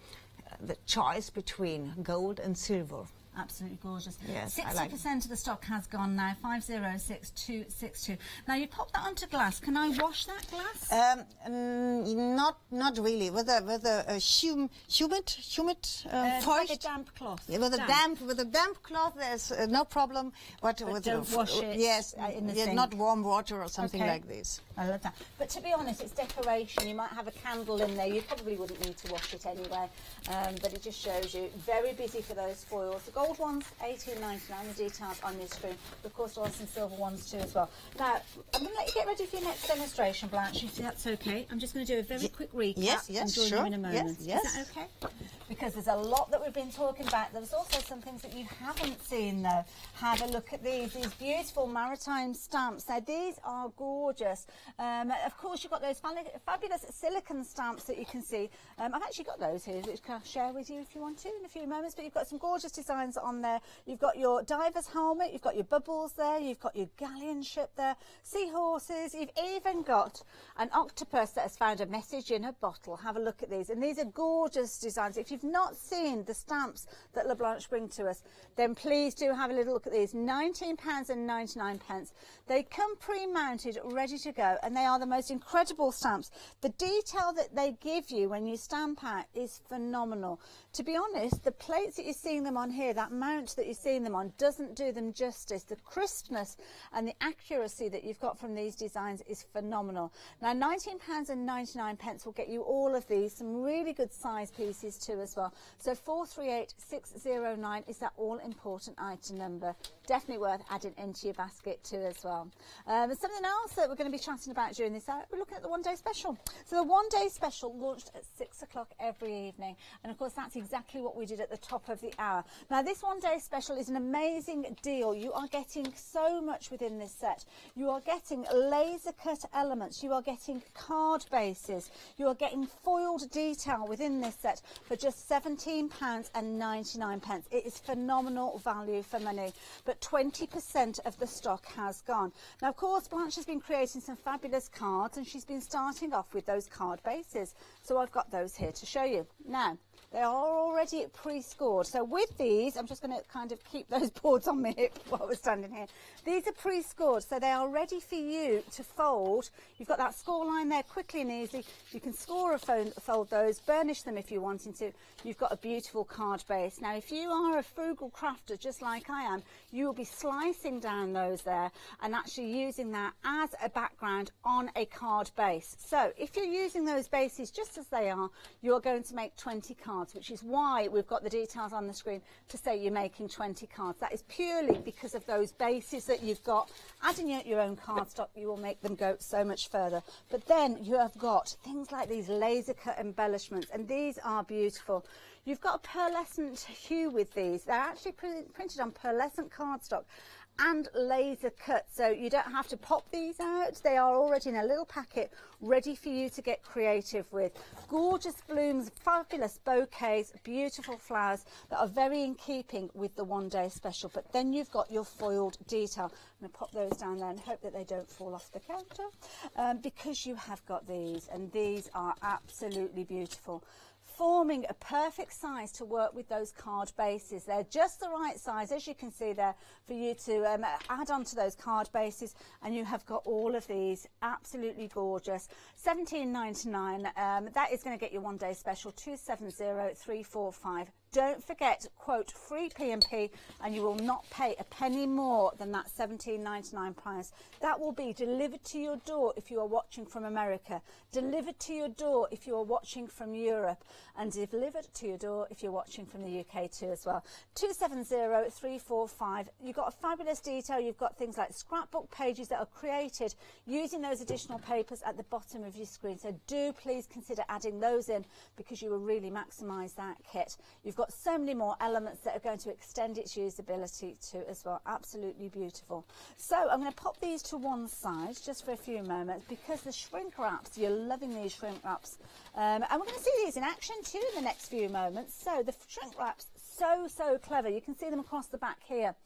choice between gold and silver. Absolutely gorgeous. Yes, 60% of the stock has gone now, 506262. Now you pop that onto glass. Can I wash that glass? Not really. With a humid fluid, like a damp cloth. Yeah, with a damp cloth, there's no problem. But don't wash it. Yes, in the sink. Not warm water or something like this. I love that. But to be honest, it's decoration. You might have a candle in there. You probably wouldn't need to wash it anyway. But it just shows you. Very busy for those foils. The gold ones, $18.99. The details on your screen. But of course, there are some silver ones too as well. Now, I'm going to let you get ready for your next demonstration, Blanche. If that's okay. I'm just going to do a very quick recap and join you in a moment. Yes. Is that okay? Because there's a lot that we've been talking about. There's also some things that you haven't seen, though. Have a look at these beautiful maritime stamps. Now, these are gorgeous. Of course, you've got those fabulous silicone stamps that you can see. I've actually got those here, which I can share with you if you want to in a few moments. But you've got some gorgeous designs on there. You've got your diver's helmet. You've got your bubbles there. You've got your galleon ship there. Seahorses. You've even got an octopus that has found a message in a bottle. Have a look at these. And these are gorgeous designs. If you've not seen the stamps that LeBlanche bring to us, then please do have a little look at these. £19.99. They come pre-mounted, ready to go, and they are the most incredible stamps. The detail that they give you when you stamp out is phenomenal. To be honest, the plates that you're seeing them on here, that mount that you're seeing them on, doesn't do them justice. The crispness and the accuracy that you've got from these designs is phenomenal. Now, £19.99 will get you all of these, some really good size pieces too as well. So 438609 is that all-important item number. Definitely worth adding into your basket too as well. Something else that we're going to be chatting about during this hour, we're looking at the one-day special. So the one-day special launched at 6 o'clock every evening, and of course that's exactly what we did at the top of the hour. Now this one-day special is an amazing deal. You are getting so much within this set. You are getting laser cut elements, you are getting card bases, you are getting foiled detail within this set for just £17.99. It is phenomenal value for money, but 20% of the stock has gone. Now, of course, Blanche has been creating some fabulous cards, and she's been starting off with those card bases. So I've got those here to show you. Now, they are already pre-scored. So with these, I'm just going to kind of keep those boards on my hip while we're standing here. These are pre-scored, so they are ready for you to fold. You've got that score line there quickly and easy. You can score or fold those, burnish them if you're wanting to. You've got a beautiful card base. Now, if you are a frugal crafter, just like I am, you will be slicing down those there and actually using that as a background on a card base. So if you're using those bases just as they are, you're going to make 20 cards, which is why we've got the details on the screen to say you're making 20 cards. That is purely because of those bases that you've got. Adding your own cardstock, you will make them go so much further. But then you have got things like these laser cut embellishments, and these are beautiful. You've got a pearlescent hue with these. They're actually printed on pearlescent cardstock and laser cut, so you don't have to pop these out. They are already in a little packet ready for you to get creative with. Gorgeous blooms, fabulous bouquets, beautiful flowers that are very in keeping with the one-day special. But then you've got your foiled detail. I'm going to pop those down there and hope that they don't fall off the counter, because you have got these, and these are absolutely beautiful, forming a perfect size to work with those card bases. They're just the right size, as you can see there, for you to add on to those card bases, and you have got all of these absolutely gorgeous. £17.99. That is going to get you one-day special, 270345. Don't forget, quote free P&P, and you will not pay a penny more than that £17.99 price. That will be delivered to your door if you are watching from America, delivered to your door if you are watching from Europe, and delivered to your door if you're watching from the UK too as well. 270345. You've got a fabulous detail. You've got things like scrapbook pages that are created using those additional papers at the bottom of your screen. So do please consider adding those in, because you will really maximise that kit. You've got so many more elements that are going to extend its usability too as well. Absolutely beautiful. So I'm going to pop these to one side just for a few moments, because the shrink wraps, you're loving these shrink wraps. And we're going to see these in action too in the next few moments. So the shrink wraps, so clever. You can see them across the back here.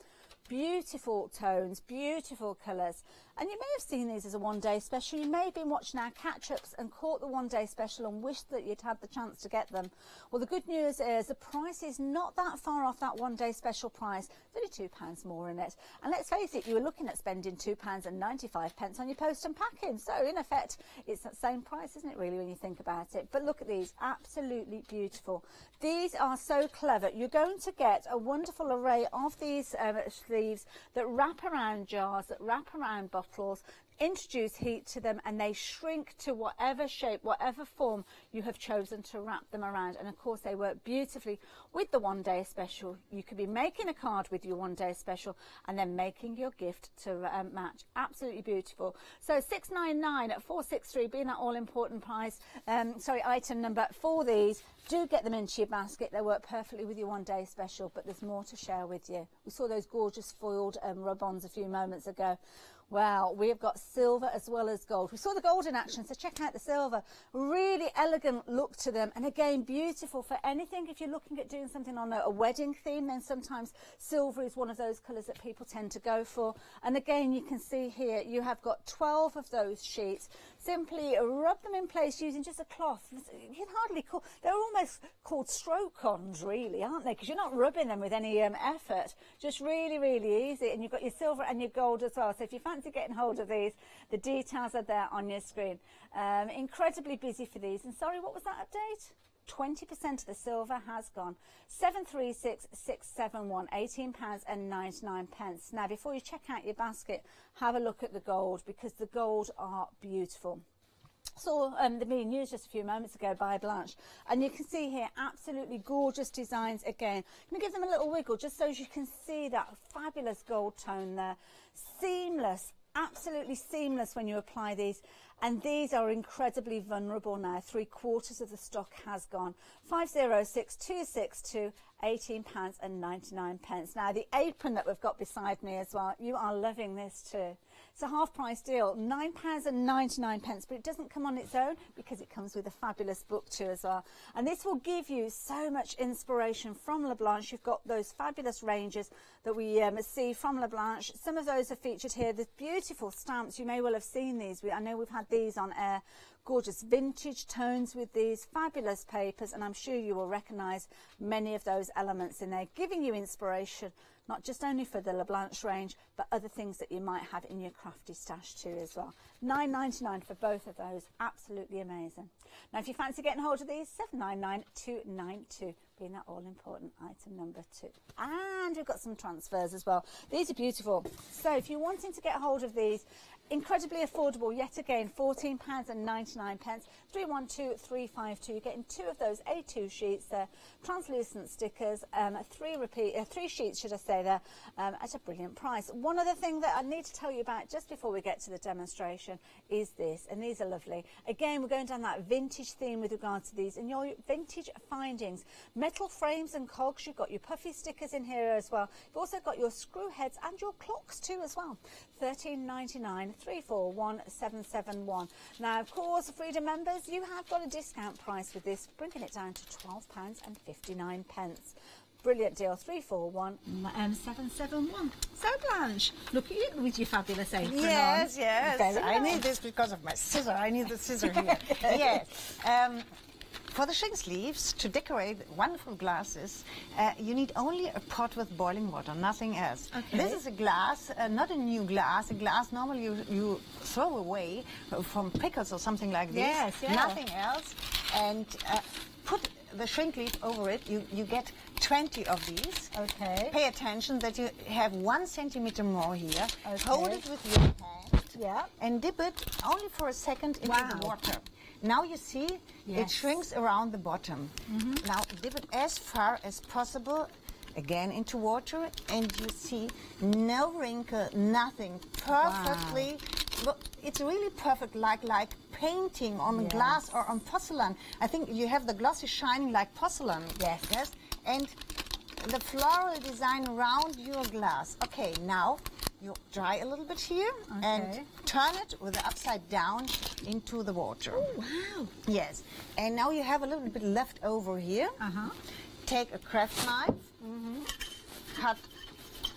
Beautiful tones, beautiful colours. And you may have seen these as a one-day special. You may have been watching our catch-ups and caught the one-day special and wished that you'd had the chance to get them. Well, the good news is the price is not that far off that one-day special price. There's only £2 more in it. And let's face it, you were looking at spending £2.95 on your post and packing. So, in effect, it's that same price, isn't it, really, when you think about it? But look at these. Absolutely beautiful. These are so clever. You're going to get a wonderful array of these sleeves that wrap around jars, that wrap around bottles, introduce heat to them, and they shrink to whatever shape, whatever form you have chosen to wrap them around. And of course they work beautifully with the one-day special. You could be making a card with your one-day special and then making your gift to match. Absolutely beautiful. So £6.99 at £4.63 being that all-important price, item number for these. Do get them into your basket. They work perfectly with your one-day special, but there's more to share with you. We saw those gorgeous foiled rub-ons a few moments ago. Well, we have got silver as well as gold. We saw the gold in action, so check out the silver. Really elegant look to them, and again, beautiful for anything. If you're looking at doing something on a wedding theme, then sometimes silver is one of those colours that people tend to go for. And again, you can see here, you have got 12 of those sheets. Simply rub them in place using just a cloth. You can hardly call, they're almost called stroke-ons, really, aren't they? Because you're not rubbing them with any effort. Just really, really easy. And you've got your silver and your gold as well. So if you fancy getting hold of these, the details are there on your screen. Incredibly busy for these. And sorry, what was that update? 20% of the silver has gone. 736671, £18.99. Now, before you check out your basket, have a look at the gold, because the gold are beautiful. Saw the being used just a few moments ago by Blanche, and you can see here absolutely gorgeous designs again. I'm going to give them a little wiggle just so you can see that fabulous gold tone there. Seamless, absolutely seamless when you apply these. And these are incredibly vulnerable now. 3/4 of the stock has gone. 506262, £18.99. Now, the apron that we've got beside me as well, you are loving this too. It's a half price deal, £9.99, but it doesn't come on its own because it comes with a fabulous book too as well. And this will give you so much inspiration from Blanche. You've got those fabulous ranges that we see from Blanche. Some of those are featured here. The beautiful stamps, you may well have seen these. I know we've had these on air. Gorgeous vintage tones with these fabulous papers, and I'm sure you will recognise many of those elements in there, giving you inspiration, not just only for the Blanche range, but other things that you might have in your crafty stash too as well. £9.99 for both of those. Absolutely amazing. Now, if you fancy getting hold of these, £7.99 being that all-important item number 2. And we've got some transfers as well. These are beautiful. So if you're wanting to get hold of these, incredibly affordable, yet again, £14.99, 312352. You're getting 2 of those A2 sheets there, translucent stickers, 3 sheets, should I say, there, at a brilliant price. One other thing that I need to tell you about just before we get to the demonstration is this, and these are lovely. Again, we're going down that vintage theme with regard to these, and your vintage findings, metal frames and cogs. You've got your puffy stickers in here as well. You've also got your screw heads and your clocks too as well. £13.99. 341771. Now, of course, Freedom members, you have got a discount price with this, bringing it down to £12.59. Brilliant deal, 341771. So, Blanche, look at you with your fabulous apron yes, on. Yes, I need this because of my scissor. I need the scissor here. Yes. For the shrink sleeves, to decorate wonderful glasses, you need only a pot with boiling water, nothing else. Okay. This is a glass, not a new glass, a glass normally you throw away from pickles or something like this. Yes, yeah. Nothing else. And put the shrink leaf over it, you get 20 of these. Okay. Pay attention that you have 1 centimeter more here. Okay. Hold it with your hand. Yeah. And dip it only for a second into Wow. the water. Now you see it shrinks around the bottom. Now dip it as far as possible again into water, and you see no wrinkle, nothing, perfectly. Well, it's really perfect, like painting on glass or on porcelain. I think you have the gloss is shining like porcelain. Yes. Yes. And the floral design around your glass. Okay, now you dry a little bit here and turn it with the upside down into the water. Oh, wow. Yes. And now you have a little bit left over here. Take a craft knife, cut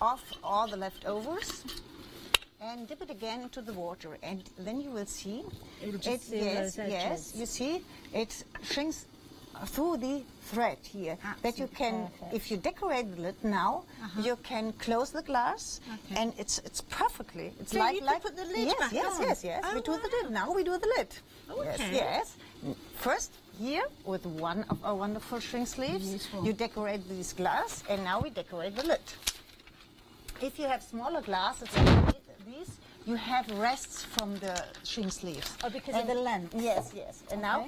off all the leftovers, and dip it again into the water. And then you will see It'll just seal those edges. Yes, you see it shrinks through the thread here. That you can, if you decorate the lid now, you can close the glass, and it's perfectly. It's So like you can like put the lid back on? Yes. Oh, we do the lid now. We do the lid. Okay. Yes. First, here with one of our wonderful shrink sleeves, Beautiful. you decorate this glass, and now we decorate the lid. If you have smaller glasses like these, you have rests from the shrink sleeves. Oh, because of the length. Yes. And now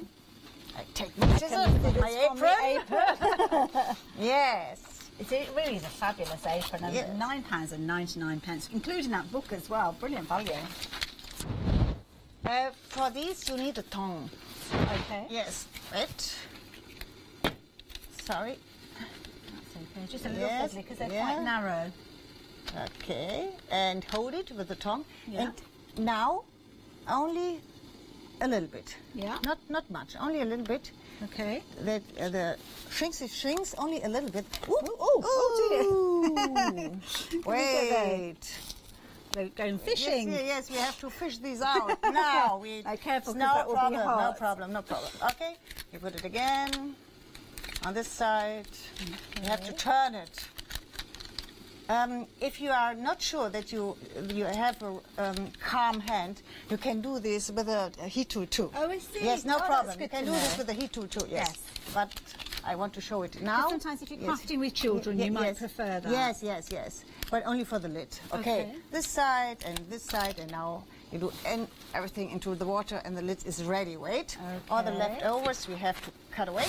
I take my scissors with my apron. Yes. It really is a fabulous apron, and £9.99, including that book as well. Brilliant value. For these, you need a tongue. Okay. Yes. Wait. Sorry. That's okay. Just a little fiddly because they're quite narrow. Okay. And hold it with the tongue. Yeah. And now, only a little bit. Yeah. Not much. Only a little bit. Okay. That the shrinks only a little bit. Oh, Wait. They're going fishing. Yes, we have to fish these out. Now we. Careful, 'cause no that will be problem. hot. No problem. Okay, you put it again on this side. You have to turn it. If you are not sure that you have a calm hand, you can do this with a heat tool too. Oh, I see. Yes, no Oh, problem. that's You good can to do know. this with a heat tool too. Yes. But I want to show it now. Sometimes if you're crafting with children, you might prefer that. Yes. But only for the lid. Okay. This side, and now you do everything into the water, and the lid is ready. Wait. All the leftovers we have to cut away.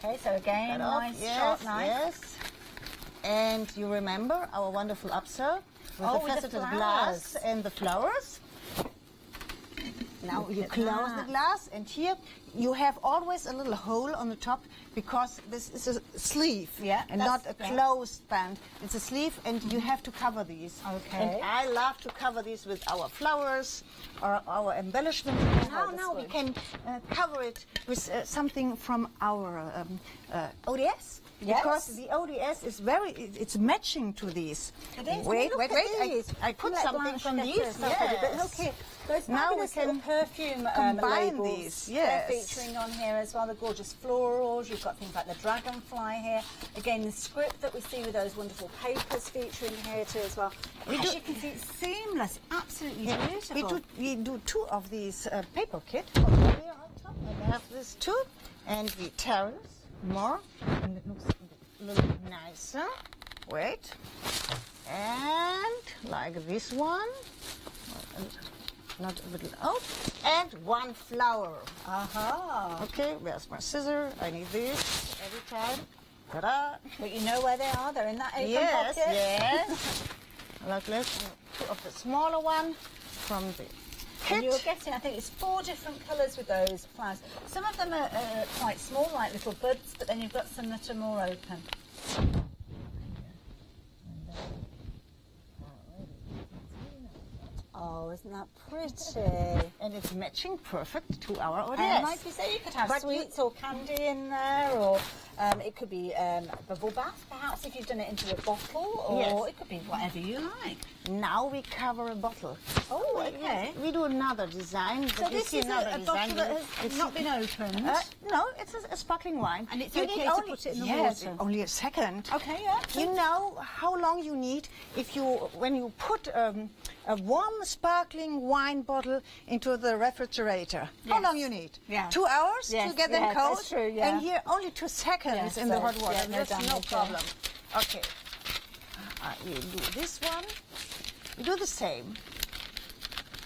Okay, so again, Cut off. nice sharp knife. Yes. And you remember our wonderful upsert with the with the faceted flowers. glass and the flowers. Now you close the glass, and here you have always a little hole on the top because this is a sleeve and not a closed band. It's a sleeve, and you have to cover these. Okay. And I love to cover these with our flowers or our embellishment. Now we can cover it with something from our ODS. Because the ODS is it's matching to these. It is. Wait. These. I put Like something blanche from these. shutters, Yes. Okay. Those Now we fabulous little can perfume combine labels. these. They're Yes. featuring on here as well. The gorgeous florals. You've got things like the dragonfly here. Again, the script that we see with those wonderful papers featuring here too as well. As you can see, it's seamless. Absolutely beautiful. We do 2 of these paper kit. Here on top, and I have this too, and we tear this more, and it looks a little bit nicer. Wait, and like this one, not a little out, and 1 flower. Okay, where's my scissor? I need this every time. Ta-da! But you know where they are. They're in that apron Yes, pocket. yes. Like this, 2 of the smaller one from the And you're kit. getting, I think it's 4 different colours with those flowers. Some of them are quite small, like little buds, but then you've got some that are more open. Oh, isn't that pretty? And it's matching perfect to our ODS. And like you say, you could have But sweets or candy in there, or it could be a bubble bath, perhaps, if you've done it into a bottle, or Yes. it could be whatever you like. Now we cover a bottle. Oh, okay. We do another design. So this is a bottle that has not been opened? No, it's a sparkling wine. And it's you okay need to only, put it in the yes, water? only a second. Okay, yeah. You know how long you need when you put a warm sparkling wine bottle into the refrigerator. How long you need? Yeah. 2 hours to get them cold? That's true, yeah. And here only 2 seconds in the hot water. Yeah, That's no problem. Okay. You do this one. You do the same.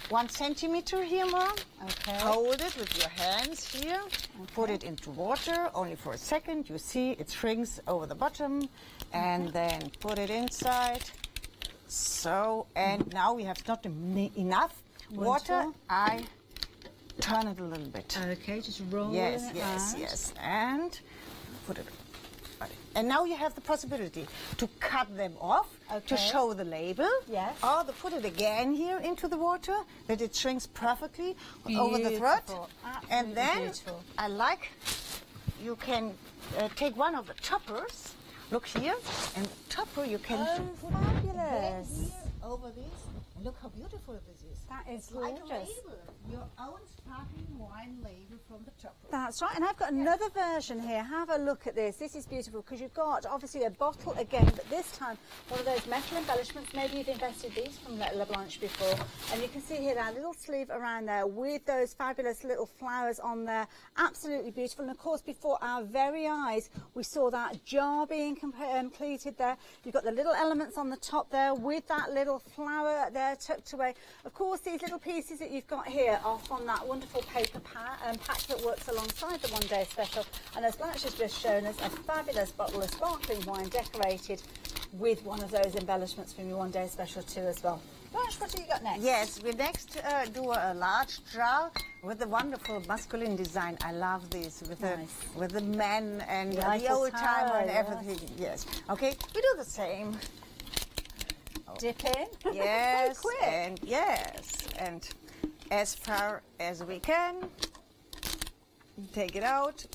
1 centimeter here, Mom. Okay. Hold it with your hands here. Put it into water, only for a second. You see it shrinks over the bottom. And then put it inside. So, and now we have not enough water. I turn it a little bit. Okay, just roll it Yes. And put it. And now you have the possibility to cut them off, to show the label. Yes. Or to put it again here into the water, that it shrinks perfectly over the thread. And then, you can take one of the toppers. Look here, and the topper you can Oh, fabulous. here over this. And look how beautiful this is. That is Like a gorgeous. label, your own sparkling wine label from the topper. That's right, and I've got another version here. Have a look at this. This is beautiful because you've got obviously a bottle again, but this time one of those metal embellishments. Maybe you've invested these from La Blanche before, and you can see here that little sleeve around there with those fabulous little flowers on there. Absolutely beautiful. And of course, before our very eyes, we saw that jar being completed there. You've got the little elements on the top there with that little flower there tucked away. Of course, these little pieces that you've got here are from that wonderful paper pack that works alongside the one-day special. And as Blanche has just shown us, a fabulous bottle of sparkling wine decorated with one of those embellishments from your one-day special too as well. Blanche, what have you got next? Yes, we next do a large jar with a wonderful masculine design. I love this with the men and the old timer and everything. Yes. Okay, we do the same. Dip in. Yes, Quick. and yes, and as far as we can, take it out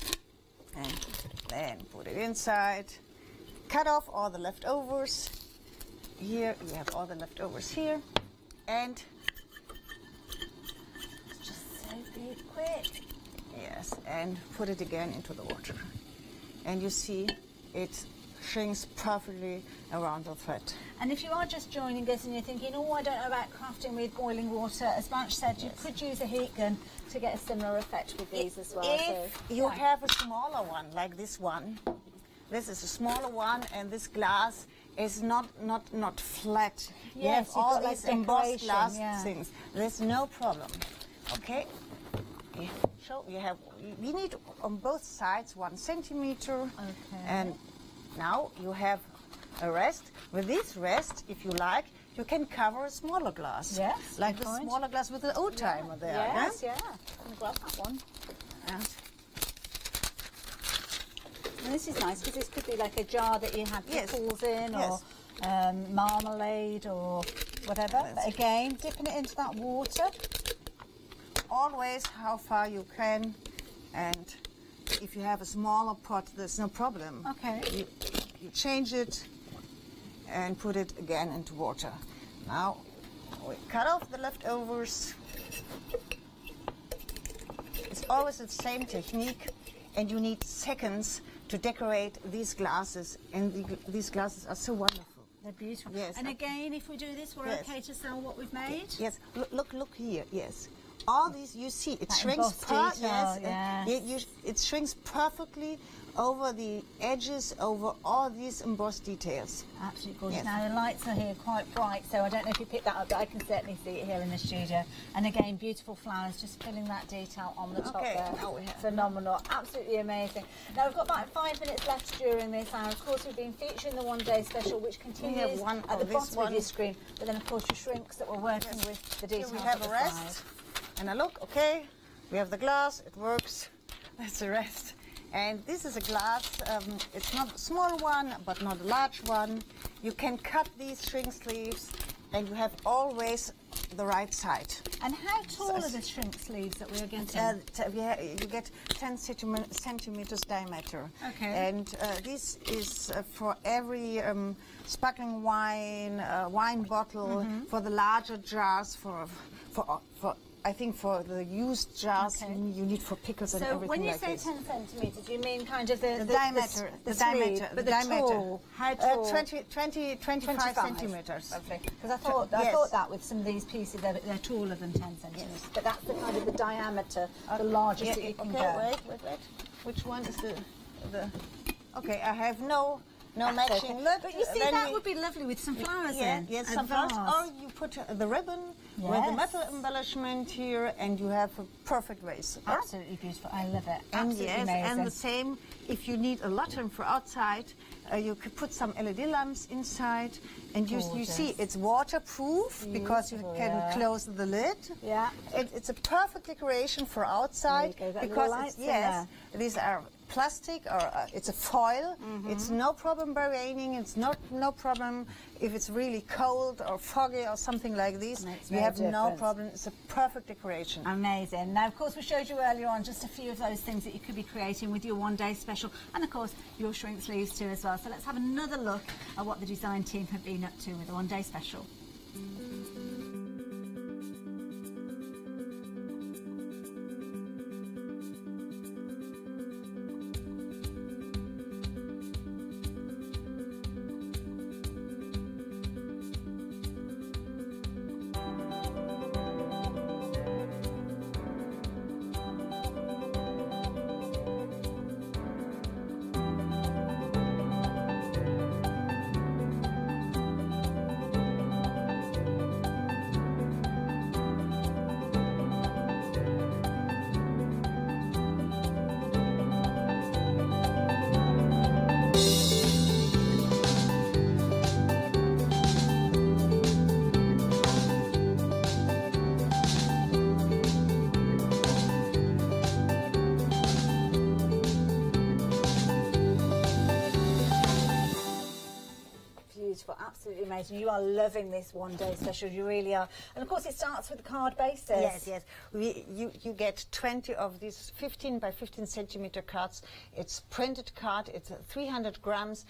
and then put it inside. Cut off all the leftovers. Here we have all the leftovers here, and Just so be quick. yes, and put it again into the water. And you see, it shrinks perfectly around the thread. And if you are just joining us and you're thinking, oh, I don't know about crafting with boiling water, as Blanche said, you could use a heat gun to get a similar effect with these as well. If you have a smaller one, like this one, this is a smaller one, and this glass is not flat. You have Yes, all you've got, these like, embossed glass decoration, things. There's no problem. Okay. So we need on both sides 1 centimeter. Okay. And now you have a rest. With this rest, if you like, you can cover a smaller glass. Yes, like good the point. smaller glass with the old timer there. Yes, yeah. I'm going to grab that one. And And this is nice because this could be like a jar that you have Yes. pickles in Yes. or marmalade or whatever. But again, dipping it into that water. always how far you can, and if you have a smaller pot, there's no problem. Okay. You change it and put it again into water. Now we cut off the leftovers. It's always the same technique, and you need seconds to decorate these glasses, and these glasses are so wonderful. They're beautiful. Yes. And again, if we do this, we're Yes. okay to sell what we've made? Yes, look here, yes. All these, you see, it That shrinks embossed detail, yes, it shrinks perfectly over the edges, over all these embossed details. Absolutely gorgeous. Yes. Now the lights are here quite bright, so I don't know if you picked that up, but I can certainly see it here in the studio. And again, beautiful flowers, just filling that detail on the top Okay, there. now we have- Phenomenal, absolutely amazing. Now we've got about 5 minutes left during this hour. Of course, we've been featuring the one-day special, which continues one at the of this bottom of one. your screen. But then, of course, your shrinks that we're working with the Here details we have at a the rest, side. and I look, okay, we have the glass, it works, that's the rest. And this is a glass, it's not a small one, but not a large one. You can cut these shrink sleeves and you have always the right side. And how tall are the shrink sleeves that we're getting? You get 10 centimeters diameter. Okay. And this is for every sparkling wine, wine bottle, for the larger jars, for I think for the used jars you need for pickles and everything. So when you like say this. 10 centimetres, you mean kind of the diameter, the diameter, sleeve, but the diameter. tall, how tall? 25 centimeters. Lovely. Because I thought that with some of these pieces they're taller than 10 centimetres. But that's the kind of the diameter, the largest that you can go. Wait. Which one is the? Okay, I have no matching. Okay. But you see, that would be lovely with some flowers in. Yes, some flowers. Or you put the ribbon with the metal embellishment here, and you have a perfect vase. Absolutely beautiful. I love it. And Absolutely amazing. And the same, if you need a lantern for outside, you could put some LED lamps inside, and you see it's waterproof because you can close the lid. Yeah. It's a perfect decoration for outside because these are plastic or it's a foil. It's no problem by raining. It's no problem if it's really cold or foggy or something like this. You have no problem. It's a perfect decoration. Amazing. Now, of course, we showed you earlier on just a few of those things that you could be creating with your one-day special, and of course your shrink sleeves too as well. So let's have another look at what the design team have been up to with the one-day special. Absolutely amazing. You are loving this one-day special. You really are. And of course, it starts with the card bases. Yes. You get 20 of these 15 by 15 centimeter cards. It's printed card. It's 300 grams.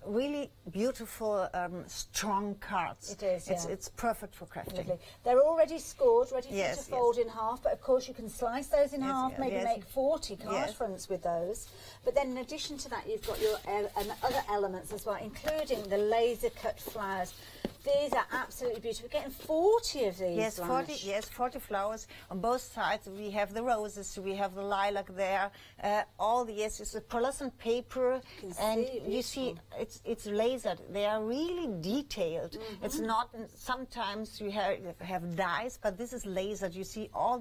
Really beautiful, strong cards. It is. Yeah. It's perfect for crafting. Lovely. They're already scored, ready for you to fold in half. But of course, you can slice those in half. Maybe make 40 card fronts with those. But then, in addition to that, you've got your other elements as well, including the laser cut flowers. These are absolutely beautiful. We're getting 40 of these. Yes, 40 flowers on both sides. We have the roses, we have the lilac there. It's a pearlescent paper, and you see it's lasered. They are really detailed. It's not. Sometimes you have dyes, but this is lasered. You see all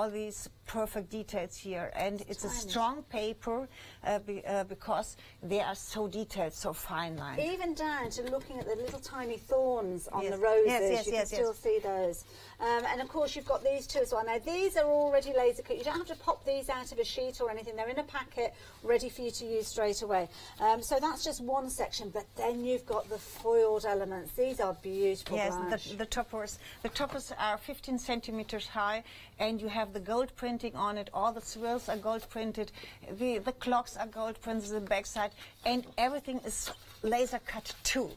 these perfect details here, and it's a strong paper because they are so detailed, so fine lined. Even down to looking at the little tiny thorns on the roses, you can still see those. And of course, you've got these two as well. Now, these are already laser cut. You don't have to pop these out of a sheet or anything. They're in a packet, ready for you to use straight away. So that's just one section. But then you've got the foiled elements. These are beautiful. Yes, the toppers. The toppers are 15 centimeters high, and you have the gold printing on it. All the swirls are gold printed. The clocks are gold printed, the backside, and everything is laser cut too.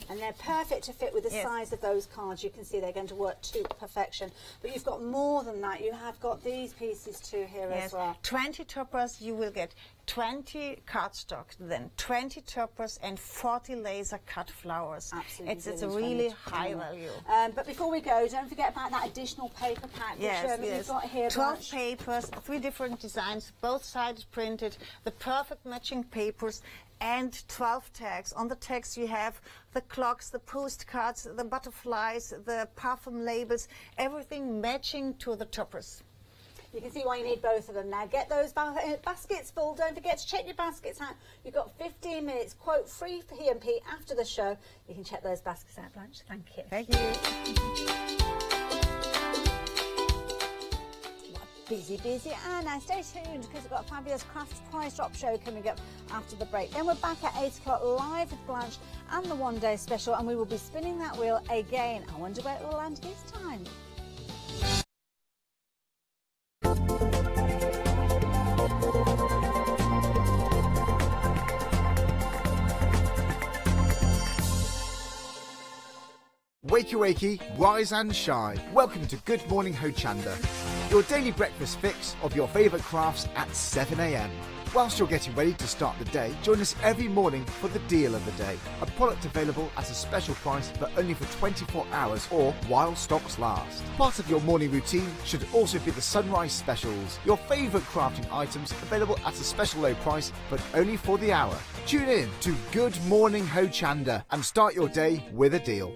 And they're perfect to fit with the size of those cards. You can see they're going to work to perfection. But you've got more than that. You have got these pieces too here as well. 20 toppers, you will get 20 cardstock, then 20 toppers and 40 laser cut flowers. Absolutely. It's a really high value. But before we go, don't forget about that additional paper pack. You've got here. 12 papers, 3 different designs, both sides printed, the perfect matching papers, and 12 tags. On the tags you have the clocks, the postcards, the butterflies, the parfum labels, everything matching to the toppers. You can see why you need both of them. Now get those baskets full. Don't forget to check your baskets out. You've got 15 minutes, quote, free for P&P after the show. You can check those baskets out, Blanche. Thank you. Thank you. Busy. And now stay tuned because we've got a fabulous craft prize drop show coming up after the break. Then we're back at 8 o'clock live with Blanche and the one-day special, and we will be spinning that wheel again. I wonder where it will land this time. Wakey wakey, rise and shine. Welcome to Good Morning Hochanda, your daily breakfast fix of your favourite crafts at 7 a.m. Whilst you're getting ready to start the day, join us every morning for the deal of the day. A product available at a special price but only for 24 hours or while stocks last. Part of your morning routine should also be the sunrise specials. Your favourite crafting items available at a special low price but only for the hour. Tune in to Good Morning Hochanda and start your day with a deal.